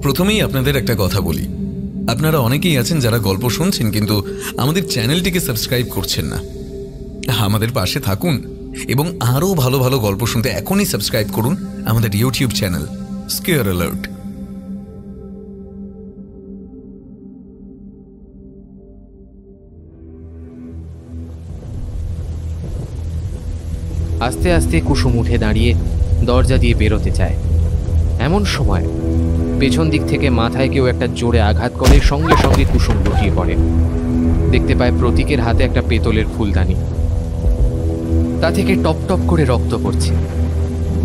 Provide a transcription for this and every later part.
প্রথমেই আপনাদের একটা কথা বলি, আপনারা অনেকেই আছেন যারা গল্প শুনছেন কিন্তু আমাদের চ্যানেলটিকে সাবস্ক্রাইব করছেন না। আমাদের পাশে থাকুন এবং আরও ভালো ভালো গল্প শুনতে এখনই সাবস্ক্রাইব করুন আমাদের ইউটিউব চ্যানেল স্কেয়ার অ্যালার্ট। আস্তে আস্তে কুসুম উঠে দাঁড়িয়ে দরজা দিয়ে বেরোতে চায়। এমন সময় পেছন দিক থেকে মাথায় কেউ একটা জোরে আঘাত করে, সঙ্গে সঙ্গে কুসুম লুটিয়ে পড়ে। দেখতে পায় প্রতীকের হাতে একটা পেতলের ফুলদানি, তা থেকে টপ টপ করে রক্ত পড়ছে।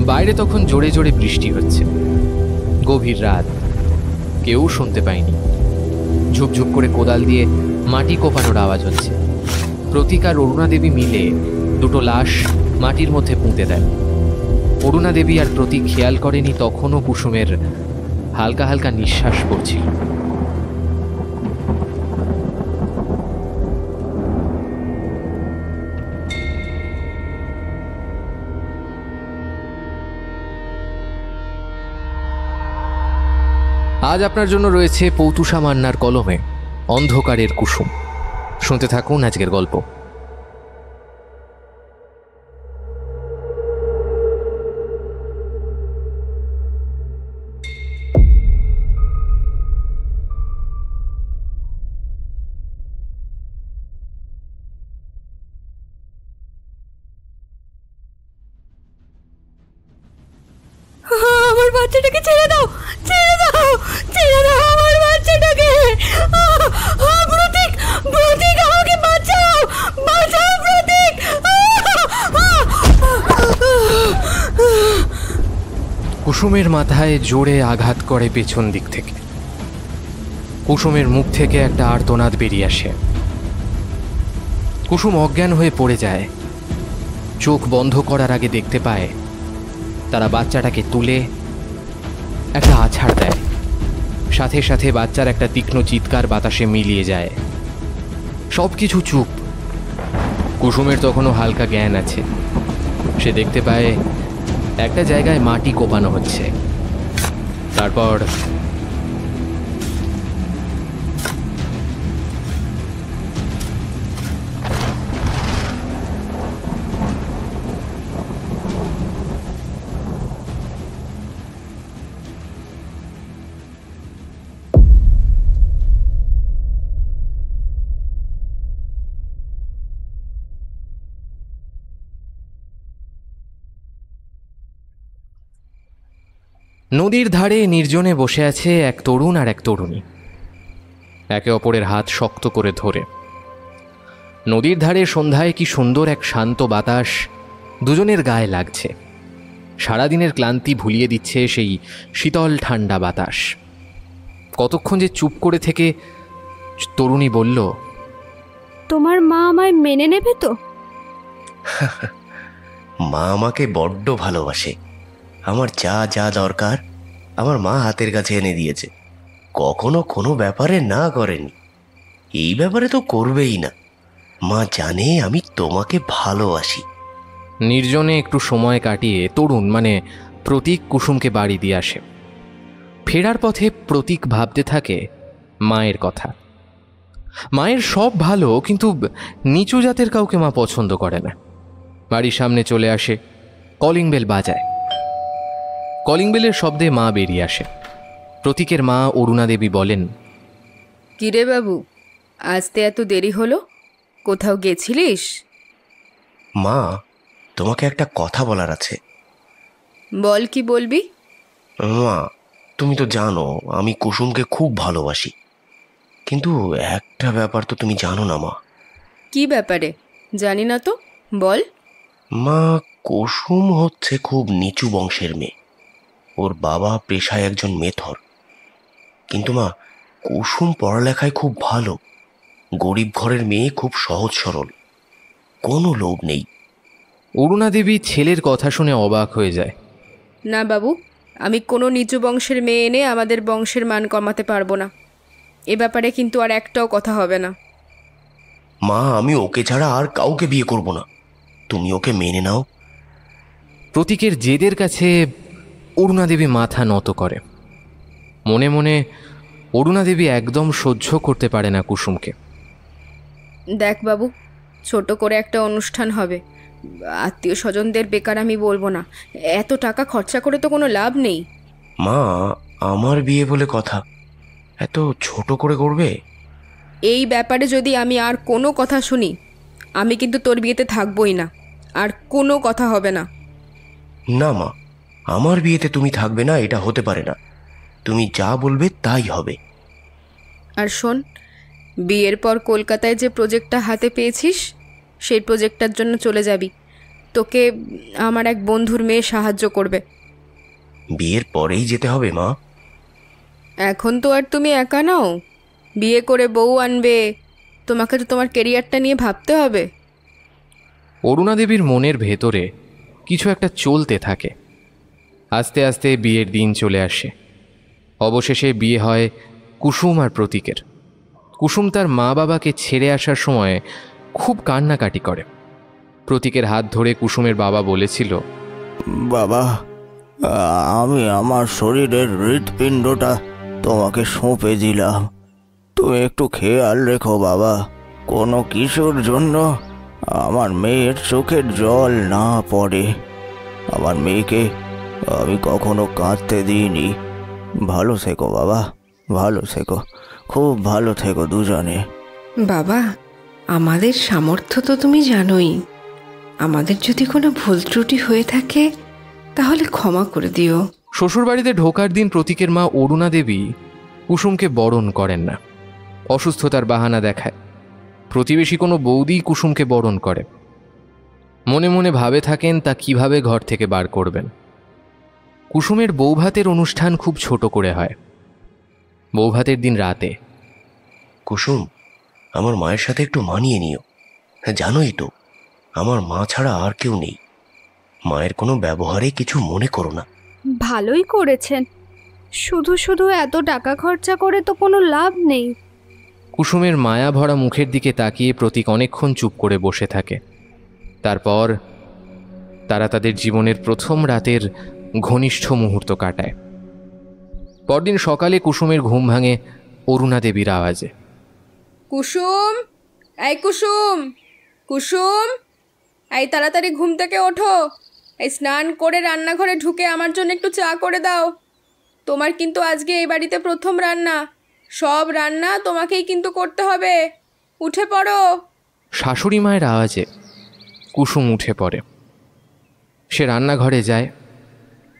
বাইরে তখন জোরে জোরে বৃষ্টি হচ্ছে। গভীর রাত, কেউ শুনতে পায়নি। ঝুপঝুপ করে কোদাল দিয়ে মাটি কোপানোর আওয়াজ হচ্ছে। প্রতীক আর অরুণা দেবী মিলে দুটো লাশ মাটির মধ্যে পুঁতে দেয়। অরুণা দেবী আর প্রতীক খেয়াল করেনি তখনও কুসুমের হালকা হালকা নিঃশ্বাস পড়ছিল। আজ আপনার জন্য রয়েছে পৌতুষা মান্নার কলমে অন্ধকারের কুসুম। শুনতে থাকুন আজকের গল্প। আমার বাচ্চাটাকে ছেড়ে দাও, ছেড়ে দাও, ছেড়ে দাও আমার বাচ্চাটাকে। প্রতীক, প্রতীক আমাকে বাঁচাও, বাঁচাও প্রতীক। কুসুমের মাথায় জোরে আঘাত করে পেছন দিক থেকে। কুসুমের মুখ থেকে একটা আর্তনাদ বেরিয়ে আসে। কুসুম অজ্ঞান হয়ে পড়ে যায়। চোখ বন্ধ করার আগে দেখতে পায় তারা বাচ্চাটাকে তুলে একটা আছাড় দেয়। সাথে সাথে বাচ্চার একটা তীক্ষ্ণ চিৎকার বাতাসে মিলিয়ে যায়। সবকিছু চুপ। কুসুমের তখনও হালকা জ্ঞান আছে। সে দেখতে পায় একটা জায়গায় মাটি কোপানো হচ্ছে। তারপর নদীর ধারে নির্জনে বসে আছে এক তরুণ আর এক তরুণী, একে অপরের হাত শক্ত করে ধরে। নদীর ধারে সন্ধ্যায় কি সুন্দর এক শান্ত বাতাস দুজনের গায়ে লাগছে। সারাদিনের ক্লান্তি ভুলিয়ে দিচ্ছে সেই শীতল ঠান্ডা বাতাস। কতক্ষণ যে চুপ করে থেকে তরুণী বলল, তোমার মা আমায় মেনে নেবে তো? মা আমাকে বড্ড ভালোবাসে। আমার যা যা দরকার আমার মা হাতের কাছে এনে দিয়েছে। কখনো কোনো ব্যাপারে না করেনি। এই ব্যাপারে তো করবেই না। মা জানে আমি তোমাকে ভালোবাসি। নির্জনে একটু সময় কাটিয়ে তরুণ মানে প্রতীক কুসুমকে বাড়ি দিয়ে আসে। ফেরার পথে প্রতীক ভাবতে থাকে মায়ের কথা। মায়ের সব ভালো, কিন্তু নিচু জাতের কাউকে মা পছন্দ করে না। বাড়ির সামনে চলে আসে, কলিং বেল বাজায়। কলিং বেলের শব্দে মা বেরিয়ে আসে। প্রতীকের মা অরুণা দেবী বলেন, কিরে বাবু, আসতে এত দেরি হলো? কোথাও গেছিলিস? মা, তোমাকে একটা কথা বলার আছে। বল, কি বলবি? মা, তুমি তো জানো আমি কুসুমকে খুব ভালোবাসি, কিন্তু একটা ব্যাপার তো তুমি জানো না মা। কি ব্যাপারে? জানি না তো, বল। মা, কুসুম হচ্ছে খুব নিচু বংশের মেয়ে। ওর বাবা পেশায় একজন মেথর। কিন্তু মা, কুসুম পড়ালেখায় খুব ভালো। গরিব ঘরের মেয়ে, খুব সহজ সরল, কোনো লোভ নেই। অরুণা দেবী ছেলের কথা শুনে অবাক হয়ে যায়। না বাবু, আমি কোনো নিচু বংশের মেয়ে এনে আমাদের বংশের মান কমাতে পারবো না। এ ব্যাপারে কিন্তু আর একটাও কথা হবে না। মা, আমি ওকে ছাড়া আর কাউকে বিয়ে করব না। তুমি ওকে মেনে নাও। প্রতীকের জেদের কাছে অরুণা দেবী মাথা নত করে। মনে মনে অরুণা দেবী একদম সহ্য করতে পারে না কুসুমকে। দেখ বাবু, ছোট করে একটা অনুষ্ঠান হবে, আত্মীয় স্বজনদের বেকার আমি বলবো না, এত টাকা খরচা করে তো কোনো লাভ নেই। মা, আমার বিয়ে বলে কথা, এত ছোট করে করবে? এই ব্যাপারে যদি আমি আর কোনো কথা শুনি, আমি কিন্তু তোর বিয়েতে থাকবোই না, আর কোনো কথা হবে না। না মা, আমার বিয়েতে তুমি থাকবে না এটা হতে পারে না। তুমি যা বলবে তাই হবে। আর শোন, বিয়ের পর কলকাতায় যে প্রজেক্টটা হাতে পেয়েছিস, সেই প্রজেক্টটার জন্য চলে যাবি। তোকে আমার এক বন্ধুর মেয়ে সাহায্য করবে। বিয়ের পরেই যেতে হবে মা? এখন তো আর তুমি একা নাও, বিয়ে করে বউ আনবে, তোমাকে তো তোমার কেরিয়ারটা নিয়ে ভাবতে হবে। অরুণা দেবীর মনের ভেতরে কিছু একটা চলতে থাকে। আস্তে আস্তে বিয়ের দিন চলে আসে। অবশেষে বিয়ে হয় কুসুম আর প্রতীকের। কুসুম তার মা বাবাকে ছেড়ে আসার সময় খুব কান্নাকাটি করে। প্রতীকের হাত ধরে কুসুমের বাবা বলেছিল, বাবা, আমি আমার শরীরের হৃৎপিণ্ডটা তোমাকে সঁপে দিলাম। তুমি একটু খেয়াল রেখো বাবা, কোনো কিছুর জন্য আমার মেয়ের চোখের জল না পড়ে। আমার মেয়েকে আমি কখনো কাঁদতে দিইনি। ভালো থেকো বাবা, ভালো থেকো, খুব ভালো থেকো দুজনে। বাবা, আমাদের সামর্থ্য তো তুমি জানোই। আমাদের যদি কোনো ভুল ত্রুটি হয়ে থাকে তাহলে ক্ষমা করে দিও। শ্বশুরবাড়িতে ঢোকার দিন প্রতীকের মা অরুণা দেবী কুসুমকে বরণ করেন না। অসুস্থতার বাহানা দেখায়। প্রতিবেশী কোনো বৌদি কুসুমকে বরণ করে। মনে মনে ভাবে থাকেন তা কিভাবে ঘর থেকে বার করবেন। কুসুমের বৌভাতের অনুষ্ঠান খুব ছোট করে হয়। বৌভাতের দিন রাতে। কুসুম, আমার মায়ের সাথে একটু মানিয়ে নিও। জানোই তো আমার মা ছাড়া আর কেউ নেই। মায়ের কোনো ব্যবহারে কিছু মনে করো না। ভালোই করেছেন, শুধু শুধু এত টাকা খরচা করে তো কোনো লাভ নেই। কুসুমের মায়া ভরা মুখের দিকে তাকিয়ে প্রতীক অনেকক্ষণ চুপ করে বসে থাকে। তারপর তারা তাদের জীবনের প্রথম রাতের ঘনিষ্ঠ মুহূর্ত কাটায়। পরদিন সকালে কুসুমের ঘুম ভাঙে অরুণা দেবীর আওয়াজে। কুসুম, এই কুসুম, কুসুম, এই তাড়াতাড়ি ঘুম থেকে ওঠো। এই স্নান করে রান্নাঘরে ঢুকে আমার জন্য একটু চা করে দাও। তোমার কিন্তু আজকে এই বাড়িতে প্রথম রান্না, সব রান্না তোমাকেই কিন্তু করতে হবে। উঠে পড়ো। শাশুড়ি মায়ের আওয়াজে কুসুম উঠে পড়ে। সে রান্নাঘরে যায়।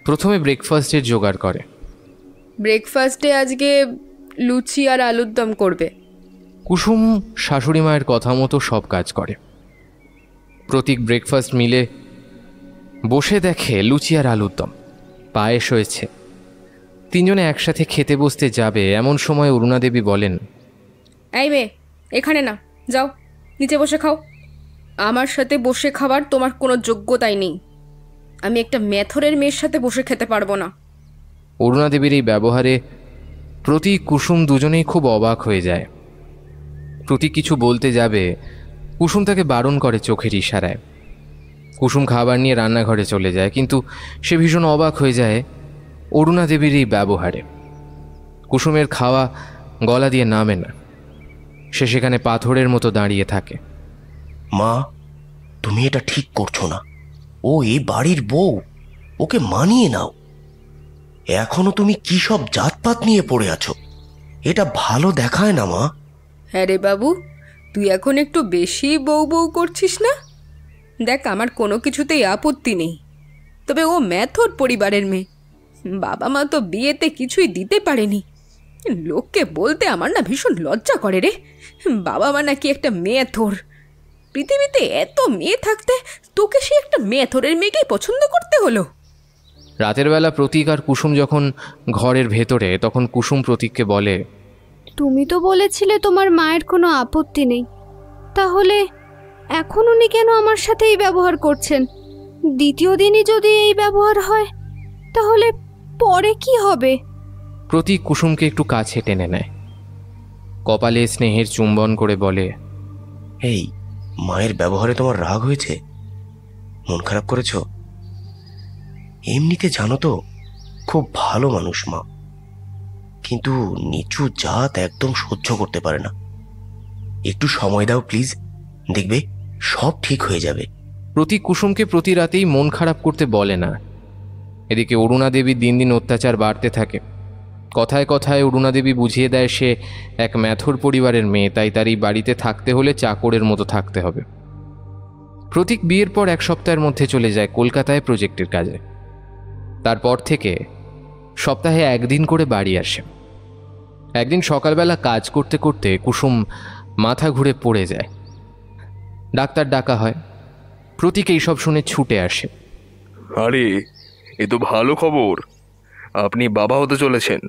প্রথমে ব্রেকফাস্টের জোগাড় করে। ব্রেকফাস্টে আজকে লুচি আর আলুর দম করবে। কুসুম শাশুড়ি মায়ের কথা মতো সব কাজ করে। প্রতীক ব্রেকফাস্ট মিলে বসে দেখে লুচি আর আলুর দম, পায়েস হয়েছে। তিনজনে একসাথে খেতে বসতে যাবে এমন সময় অরুণা দেবী বলেন, এই মেয়ে, এখানে না, যাও নিচে বসে খাও। আমার সাথে বসে খাবার তোমার কোনো যোগ্যতাই নেই। আমি একটা মেথরের মেয়ের সাথে বসে খেতে পারবো না। অরুণা দেবীর এই ব্যবহারে প্রতীক কুসুম দুজনেই খুব অবাক হয়ে যায়। প্রতীক কিছু বলতে যাবে, কুসুম তাকে বারণ করে চোখের ইশারায়। কুসুম খাবার নিয়ে রান্নাঘরে চলে যায়, কিন্তু সে ভীষণ অবাক হয়ে যায় অরুণা দেবীর এই ব্যবহারে। কুসুমের খাওয়া গলা দিয়ে নামে না। সে সেখানে পাথরের মতো দাঁড়িয়ে থাকে। মা, তুমি এটা ঠিক করছো না। ও এই বাড়ির বউ, ওকে মানিয়ে নাও। এখনো তুমি কি সব জাতপাত নিয়ে পড়ে আছো? এটা ভালো দেখায় না মা। হ্যাঁ রে বাবু, তুই এখন একটু বেশি বউ বউ করছিস না? দেখ, আমার কোনো কিছুতেই আপত্তি নেই, তবে ও ম্যাথর পরিবারের মেয়ে। বাবা মা তো বিয়েতে কিছুই দিতে পারেনি। লোককে বলতে আমার না ভীষণ লজ্জা করে রে। বাবা মা নাকি একটা মেথর। পৃথিবীতে এত মেয়ে থাকতে তোকে সে একটা মেথরের মেয়েকেই পছন্দ করতে হলো। রাতের বেলা প্রতীক আর কুসুম যখন ঘরের ভেতরে, তখন কুসুম প্রতীককে বলে, তুমি তো বলেছিলে তোমার মায়ের কোনো আপত্তি নেই, তাহলে এখন উনি কেন আমার সাথে এই ব্যবহার করছেন? দ্বিতীয় দিনই যদি এই ব্যবহার হয় তাহলে পরে কি হবে? প্রতীক কুসুমকে একটু কাছে টেনে নেয়, কপালে স্নেহের চুম্বন করে বলে, এই মায়ের ব্যবহারে তোমার রাগ হয়েছে? মন খারাপ করেছো? এমনিতে জানো তো খুব ভালো মানুষ মা, কিন্তু নিচু জাত একদম সহ্য করতে পারে না। একটু সময় দাও প্লিজ, দেখবে সব ঠিক হয়ে যাবে। প্রতীক কুসুমকে প্রতি রাতেই মন খারাপ করতে বলে না। এদিকে অরুণা দেবীর দিন দিন অত্যাচার বাড়তে থাকে। কথায় কথায় অরুণা দেবী বুঝিয়ে দেয় সে এক ম্যাথর পরিবারের মেয়ে, তাই তার এই বাড়িতে থাকতে হলে চাকরের মতো থাকতে হবে। প্রতীক বিয়ের পর 1 সপ্তাহের মধ্যে চলে যায় কলকাতায় প্রজেক্টের কাজে। তারপর থেকে সপ্তাহে 1 দিন করে বাড়ি আসে। একদিন সকালবেলা কাজ করতে করতে কুসুম মাথা ঘুরে পড়ে যায়। ডাক্তার ডাকা হয়। প্রতীক এইসব শুনে ছুটে আসে। আরে, এ তো ভালো খবর। আপনি বাবা হতে চলেছেন।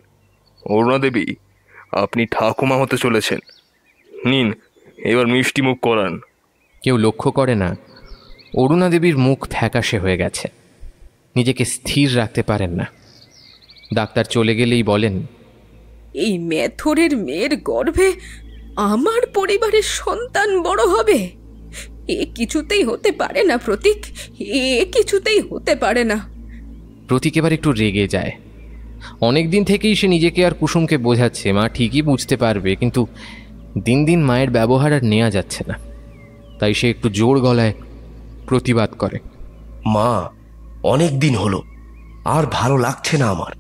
অরুণা দেবী, আপনি ঠাকুমা হতে চলেছেন। নিন, এবার মিষ্টি মুখ করান। কেউ লক্ষ্য করে না অরুণা দেবীর মুখ ফ্যাকাশে হয়ে গেছে। নিজেকে স্থির রাখতে পারেন না। ডাক্তার চলে গেলেই বলেন, এই মেথরের মেয়ের গর্ভে আমার পরিবারের সন্তান বড় হবে? এ কিছুতেই হতে পারে না প্রতীক, এ কিছুতেই হতে পারে না। প্রতীক এবার একটু রেগে যায়। অনেক দিন থেকেই সে নিজেকে আর কুসুমকে বোঝাচ্ছে মা ঠিকই বুঝতে পারবে, কিন্তু দিন দিন মায়ের ব্যবহার আর নেওয়া যাচ্ছে না। তাই সে একটু জোর গলায় প্রতিবাদ করে। মা, অনেক দিন হলো, আর ভালো লাগছে না আমার।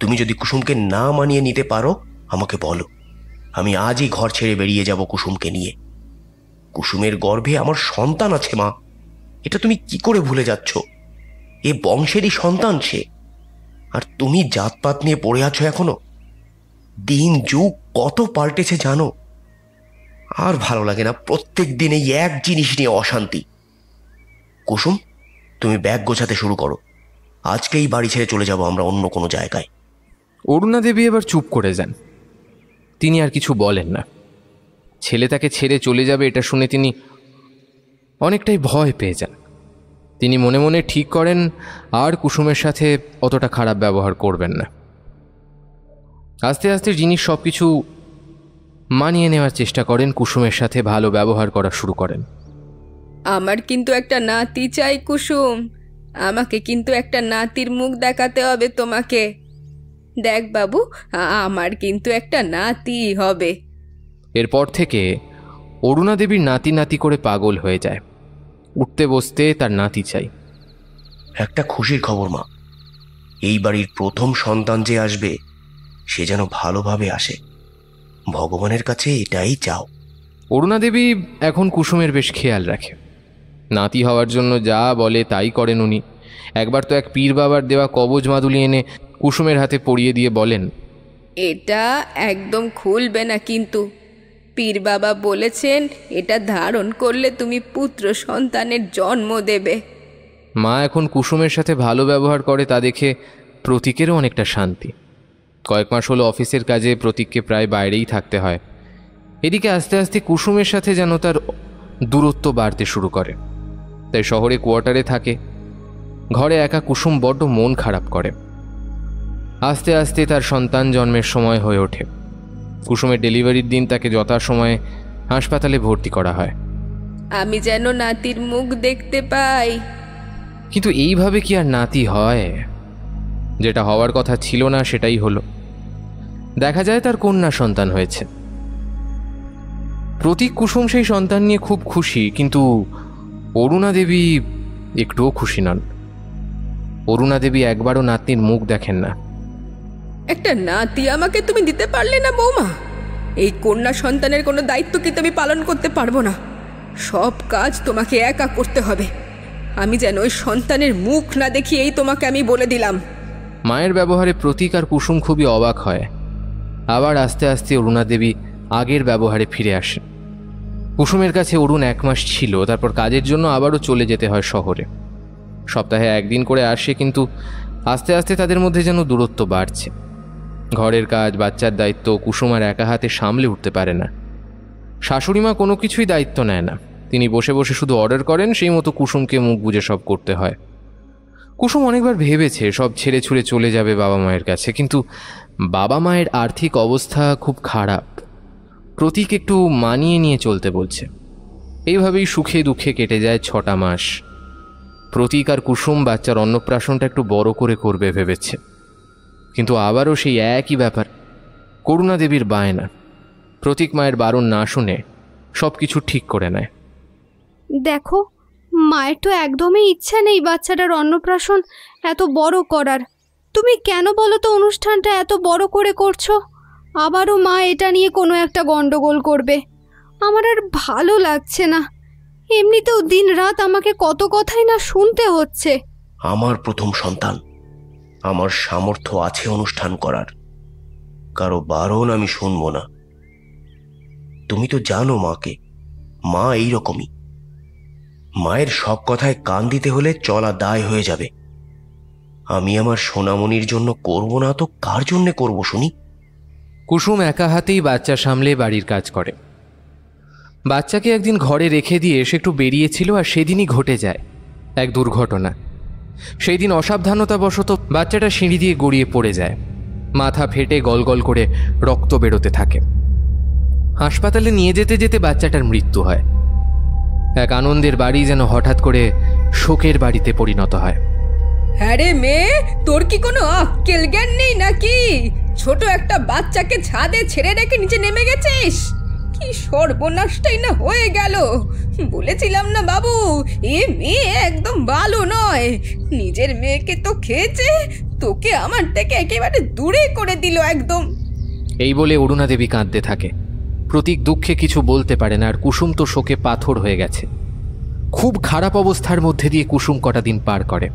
তুমি যদি কুসুমকে না মানিয়ে নিতে পারো আমাকে বলো, আমি আজই ঘর ছেড়ে বেরিয়ে যাব কুসুমকে নিয়ে। কুসুমের গর্ভে আমার সন্তান আছে মা, এটা তুমি কি করে ভুলে যাচ্ছ? এ বংশেরই সন্তান সে, আর তুমি জাতপাত নিয়ে পড়ে আছো এখনো। দিন যুগ কত পাল্টেছে জানো? আর ভালো লাগে না প্রত্যেক দিন এই এক জিনিস নিয়ে অশান্তি। কুসুম, তুমি ব্যাগ গোছাতে শুরু করো। আজকেই বাড়ি ছেড়ে চলে যাব আমরা অন্য কোনো জায়গায়। অরুণা দেবী এবার চুপ করে যান। তিনি আর কিছু বলেন না। ছেলে তাকে ছেড়ে চলে যাবে এটা শুনে তিনি অনেকটাই ভয় পেয়ে যান। তিনি মনে মনে ঠিক করেন আর কুসুমের সাথে অতটা খারাপ ব্যবহার করবেন না। আস্তে আস্তে যিনি সব কিছু মানিয়ে নেওয়ার চেষ্টা করেন, কুসুমের সাথে ভালো ব্যবহার করা শুরু করেন। আমার কিন্তু একটা নাতি চাই কুসুম, আমাকে কিন্তু একটা নাতির মুখ দেখাতে হবে তোমাকে। দেখ বাবু, আমার কিন্তু একটা নাতি হবে। এরপর থেকে অরুণা দেবীর নাতি নাতি করে পাগল হয়ে যায়। উঠতে বসতে তার নাতি চাই। একটা খুশির খবর মা, এই বাড়ির প্রথম সন্তান যে আসবে সে যেন ভালোভাবে আসে। ভগবানের কাছে এটাই চাও। অরুণা দেবী এখন কুসুমের বেশ খেয়াল রাখে। নাতি হওয়ার জন্য যা বলে তাই করেন উনি। একবার তো এক পীর বাবার দেওয়া কবজ মাদুলি এনে কুসুমের হাতে পরিয়ে দিয়ে বলেন, এটা একদম খুলবে না কিন্তু। পীর বাবা বলেছেন এটা ধারণ করলে তুমি পুত্র সন্তানের জন্ম দেবে। মা এখন কুসুমের সাথে ভালো ব্যবহার করে তা দেখে প্রতীকেরও অনেকটা শান্তি। কয়েক মাস হলো অফিসের কাজে প্রতীককে প্রায় বাইরেই থাকতে হয়। এদিকে আস্তে আস্তে কুসুমের সাথে যেন তার দূরত্ব বাড়তে শুরু করে। তাই শহরে কোয়ার্টারে থাকে। ঘরে একা কুসুম বড্ড মন খারাপ করে। আস্তে আস্তে তার সন্তান জন্মের সময় হয়ে ওঠে। কুসুমের ডেলিভারির দিন তাকে যথাসময়ে হাসপাতালে ভর্তি করা হয়। আমি যেন নাতির মুখ দেখতে পাই। কিন্তু এইভাবে কি আর নাতি হয়? যেটা হওয়ার কথা ছিল না সেটাই হলো। দেখা যায় তার কন্যা সন্তান হয়েছে। প্রতীক কুসুম সেই সন্তান নিয়ে খুব খুশি, কিন্তু অরুণা দেবী একটুও খুশি নন। অরুণা দেবী একবারও নাতনির মুখ দেখেন না। একটা নাতি আমাকে তুমি দিতে পারলে না বৌমা? এই কন্যা সন্তানের কোনো দায়িত্ব কি তুমি পালন করতে পারবো না? সব কাজ তোমাকে একা করতে হবে। আমি যেন ওই সন্তানের মুখ না দেখি এই তোমাকে আমি বলে দিলাম। মায়ের ব্যবহারে প্রতীক আর কুসুম খুবই অবাক হয়। আবার আস্তে আস্তে অরুণা দেবী আগের ব্যবহারে ফিরে আসেন। কুসুমের কাছে অরুণ 1 মাস ছিল, তারপর কাজের জন্য আবারও চলে যেতে হয় শহরে। সপ্তাহে 1 দিন করে আসে, কিন্তু আস্তে আস্তে তাদের মধ্যে যেন দূরত্ব বাড়ছে। ঘরের কাজ, বাচ্চার দায়িত্ব কুসুম আর একা হাতে সামলে উঠতে পারে না। শাশুড়িমা কোনো কিছুই দায়িত্ব নেয় না। তিনি বসে বসে শুধু অর্ডার করেন, সেই মতো কুসুমকে মুখ বুজে সব করতে হয়। কুসুম অনেকবার ভেবেছে সব ছেড়ে ছুড়ে চলে যাবে বাবা মায়ের কাছে, কিন্তু বাবা মায়ের আর্থিক অবস্থা খুব খারাপ। প্রতীক একটু মানিয়ে নিয়ে চলতে বলছে। এইভাবেই সুখে দুঃখে কেটে যায় 6টা মাস। প্রতীক আর কুসুম বাচ্চার অন্নপ্রাশনটা একটু বড় করে করবে ভেবেছে, কিন্তু আবারও সেই একই ব্যাপার। করুণা দেবীর বায়না। প্রতীক মায়ের বারণ না শুনে সব কিছু ঠিক করে নেয়। দেখো, মায়ের তো একদমই ইচ্ছা নেই বাচ্চাটার অন্নপ্রাশন এত বড় করার। তুমি কেন বলো তো অনুষ্ঠানটা এত বড় করে করছো? আবারও মা এটা নিয়ে কোনো একটা গন্ডগোল করবে। আমার আর ভালো লাগছে না। এমনিতেও দিন রাত আমাকে কত কথাই না শুনতে হচ্ছে। আমার প্রথম সন্তান, আমার সামর্থ্য আছে অনুষ্ঠান করার, কারো বারণ আমি শুনবো না। তুমি তো জানো মাকে, মা এইরকমই। মায়ের সব কথায় কান দিতে হলে চলা দায় হয়ে যাবে। আমি আমার সোনামণির জন্য করব না তো কার জন্যে করব শুনি? কুসুম একা হাতেই বাচ্চা সামলে বাড়ির কাজ করে। বাচ্চাকে একদিন ঘরে রেখে দিয়ে সে একটু বেরিয়েছিল, আর সেদিনই ঘটে যায় এক দুর্ঘটনা। সেই দিন অসাবধানতাবশত বাচ্চাটা সিঁড়ি দিয়ে গড়িয়ে পড়ে যায়। মাথা ফেটে গলগল করে রক্ত বেরোতে থাকে। হাসপাতালে নিয়ে যেতে যেতে বাচ্চাটার মৃত্যু হয়। এক আনন্দের বাড়ি যেন হঠাৎ করে শোকের বাড়িতে পরিণত হয়। হ্যাঁ রে মেয়ে, তোর কি কোনো আক্কেল জ্ঞান নেই নাকি? ছোট একটা বাচ্চাকে ছাদে ছেড়ে রেখে নিচে নেমে গেছিস। কি সর্বনাশটাই না হয়ে গেল। বলেছিলাম না বাবু, এ মেয়ে একদম ভালো নয়। নিজের মেয়েকে তো খেয়েছে, তোকে আমার থেকে একেবারে দূরে করে দিল একদম। এই বলে অরুণা দেবী কাঁদতে থাকে। প্রতীক দুঃখে কিছু বলতে পারে না, আর কুসুম তো শোকে পাথর হয়ে গেছে। খুব খারাপ অবস্থার মধ্যে দিয়ে কুসুম কটা দিন পার করে,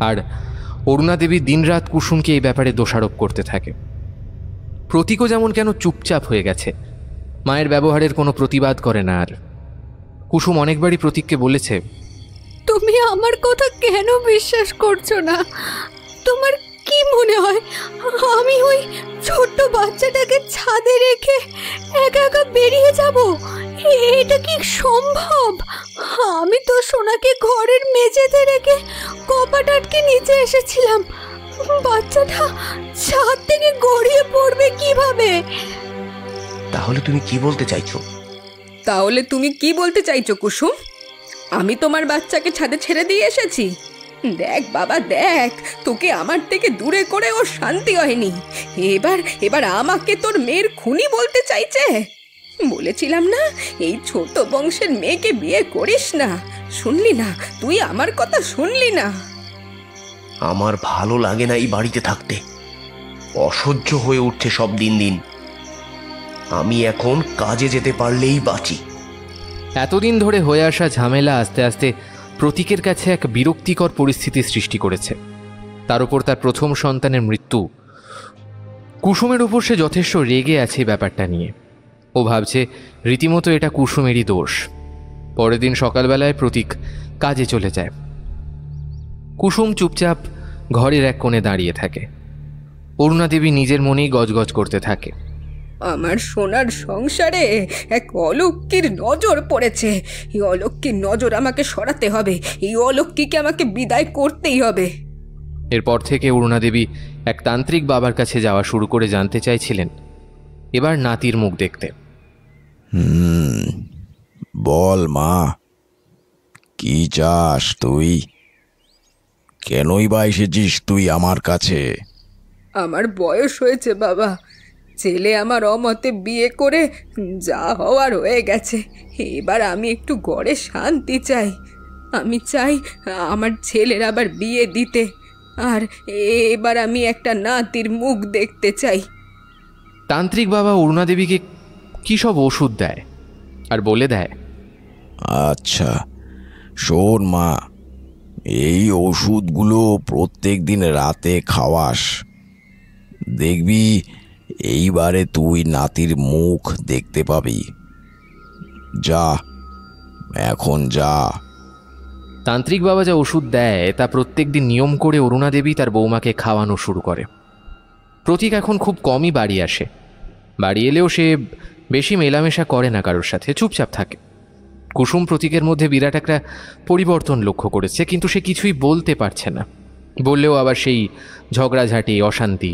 আর অরুণা দেবী দিনরাত কুসুমকে এই ব্যাপারে দোষারোপ করতে থাকে। প্রতীকও যেমন কেন চুপচাপ হয়ে গেছে, মায়ের ব্যবহারের কোনো প্রতিবাদ করে না। আর কুসুম অনেকবারই প্রতীককে বলেছে, তুমি আমার কথা কেন বিশ্বাস করছো না? তোমার কি মনে হয় আমি ওই ছোট্ট বাচ্চাটাকে ছাদে রেখে একা একা বেরিয়ে যাব? এটা কি সম্ভব? আমি তো সোনাকে ঘরের মেঝেতে রেখে কপাট আটকে নিচে এসেছিলাম। বাচ্চাটা ছাদ থেকে গড়িয়ে পড়বে কিভাবে? তাহলে তুমি কি বলতে চাইছো? তাহলে তুমি কি বলতে চাইছো কুসুম? আমি তোমার বাচ্চাকে ছাদে ছেড়ে দিয়ে এসেছি? দেখ বাবা দেখ, তোকে আমার থেকে দূরে করে ওর শান্তি হয়নি। এবার আমাকে তোর মেয়ের খুনি বলতে চাইছে। বলেছিলাম না এই ছোট বংশের মেয়েকে বিয়ে করিস না। শুনলি না, তুই আমার কথা শুনলি না। আমার ভালো লাগে না এই বাড়িতে থাকতে। অসহ্য হয়ে উঠছে সব দিন দিন। আমি এখন কাজে যেতে পারলেই বাঁচি। এতদিন ধরে হয়ে আসা ঝামেলা আস্তে আস্তে প্রতীকের কাছে এক বিরক্তিকর পরিস্থিতির সৃষ্টি করেছে। তার উপর তার প্রথম সন্তানের মৃত্যু। কুসুমের উপর সে যথেষ্ট রেগে আছে ব্যাপারটা নিয়ে। ও ভাবছে রীতিমতো এটা কুসুমেরই দোষ। পরের দিন সকালবেলায় প্রতীক কাজে চলে যায়। কুসুম চুপচাপ ঘরের এক কোণে দাঁড়িয়ে থাকে। অরুণা দেবী নিজের মনেই গজগজ করতে থাকে, আমার সোনার সংসারে এক অলক্ষ্মীর নজর পড়েছে। এই অলক্ষ্মীর নজর আমাকে সরাতে হবে। এই অলক্ষ্মীকে আমাকে বিদায় করতেই হবে। এরপর থেকে অরুণা দেবী এক তান্ত্রিক বাবার কাছে যাওয়া শুরু করে জানতে চাইছিলেন এবার নাতির মুখ দেখতে। বল মা, কি চাস তুই? কেনই বা এসেছিস তুই আমার কাছে? আমার বয়স হয়েছে বাবা। ছেলে আমার অমতে বিয়ে করে যা হওয়ার হয়ে গেছে। এবার আমি একটু ঘরে শান্তি চাই। আমি চাই আমার ছেলের আবার বিয়ে দিতে, আর এবার আমি একটা নাতির মুখ দেখতে চাই। তান্ত্রিক বাবা অরুণা দেবীকে কী সব ওষুধ দেয় আর বলে দেয়, আচ্ছা শোন মা, এই ওষুধগুলো প্রত্যেক দিন রাতে খাওয়াস। দেখবি এইবারে তুই নাতির মুখ দেখতে পাবি। যা, এখন যা। তান্ত্রিক বাবা যা ওষুধ দেয় তা প্রত্যেক দিন নিয়ম করে অরুণা দেবী তার বৌমাকে খাওয়ানো শুরু করে। প্রতীক এখন খুব কমই বাড়ি আসে। বাড়ি এলেও সে বেশি মেলামেশা করে না কারোর সাথে, চুপচাপ থাকে। কুসুম প্রতীকের মধ্যে বিরাট একটা পরিবর্তন লক্ষ্য করেছে, কিন্তু সে কিছুই বলতে পারছে না। বললেও আবার সেই ঝগড়াঝাঁটি, অশান্তি।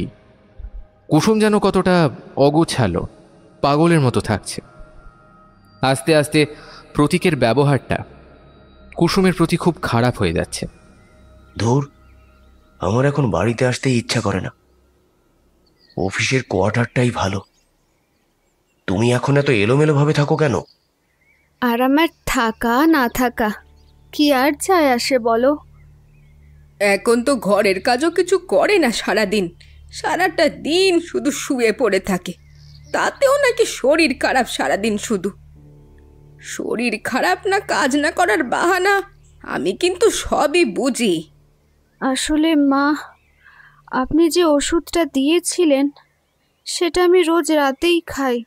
কুসুম যেন কতটা অগোছালো, পাগলের মতো থাকছে। আস্তে আস্তে প্রতীকের ব্যবহারটা কুসুমের প্রতি খুব খারাপ হয়ে যাচ্ছে। ধুর, আমার এখন বাড়িতে আসতেই ইচ্ছা করে না। অফিসের কোয়ার্টারটাই ভালো। তুমি এখন এত এলোমেলোভাবে থাকো কেন? আর আমার থাকা না থাকা কি আর যায় আসে বলো? এখন তো ঘরের কাজও কিছু করে না, সারাটা দিন শুধু শুয়ে পড়ে থাকে। তাতেও নাকি শরীর খারাপ সারাদিন শুধু। শরীর খারাপ না কাজ না করার বাহানা, আমি কিন্তু সবই বুঝি। আসলে মা, আপনি যে ওষুধটা দিয়েছিলেন সেটা আমি রোজ রাতেই খাই।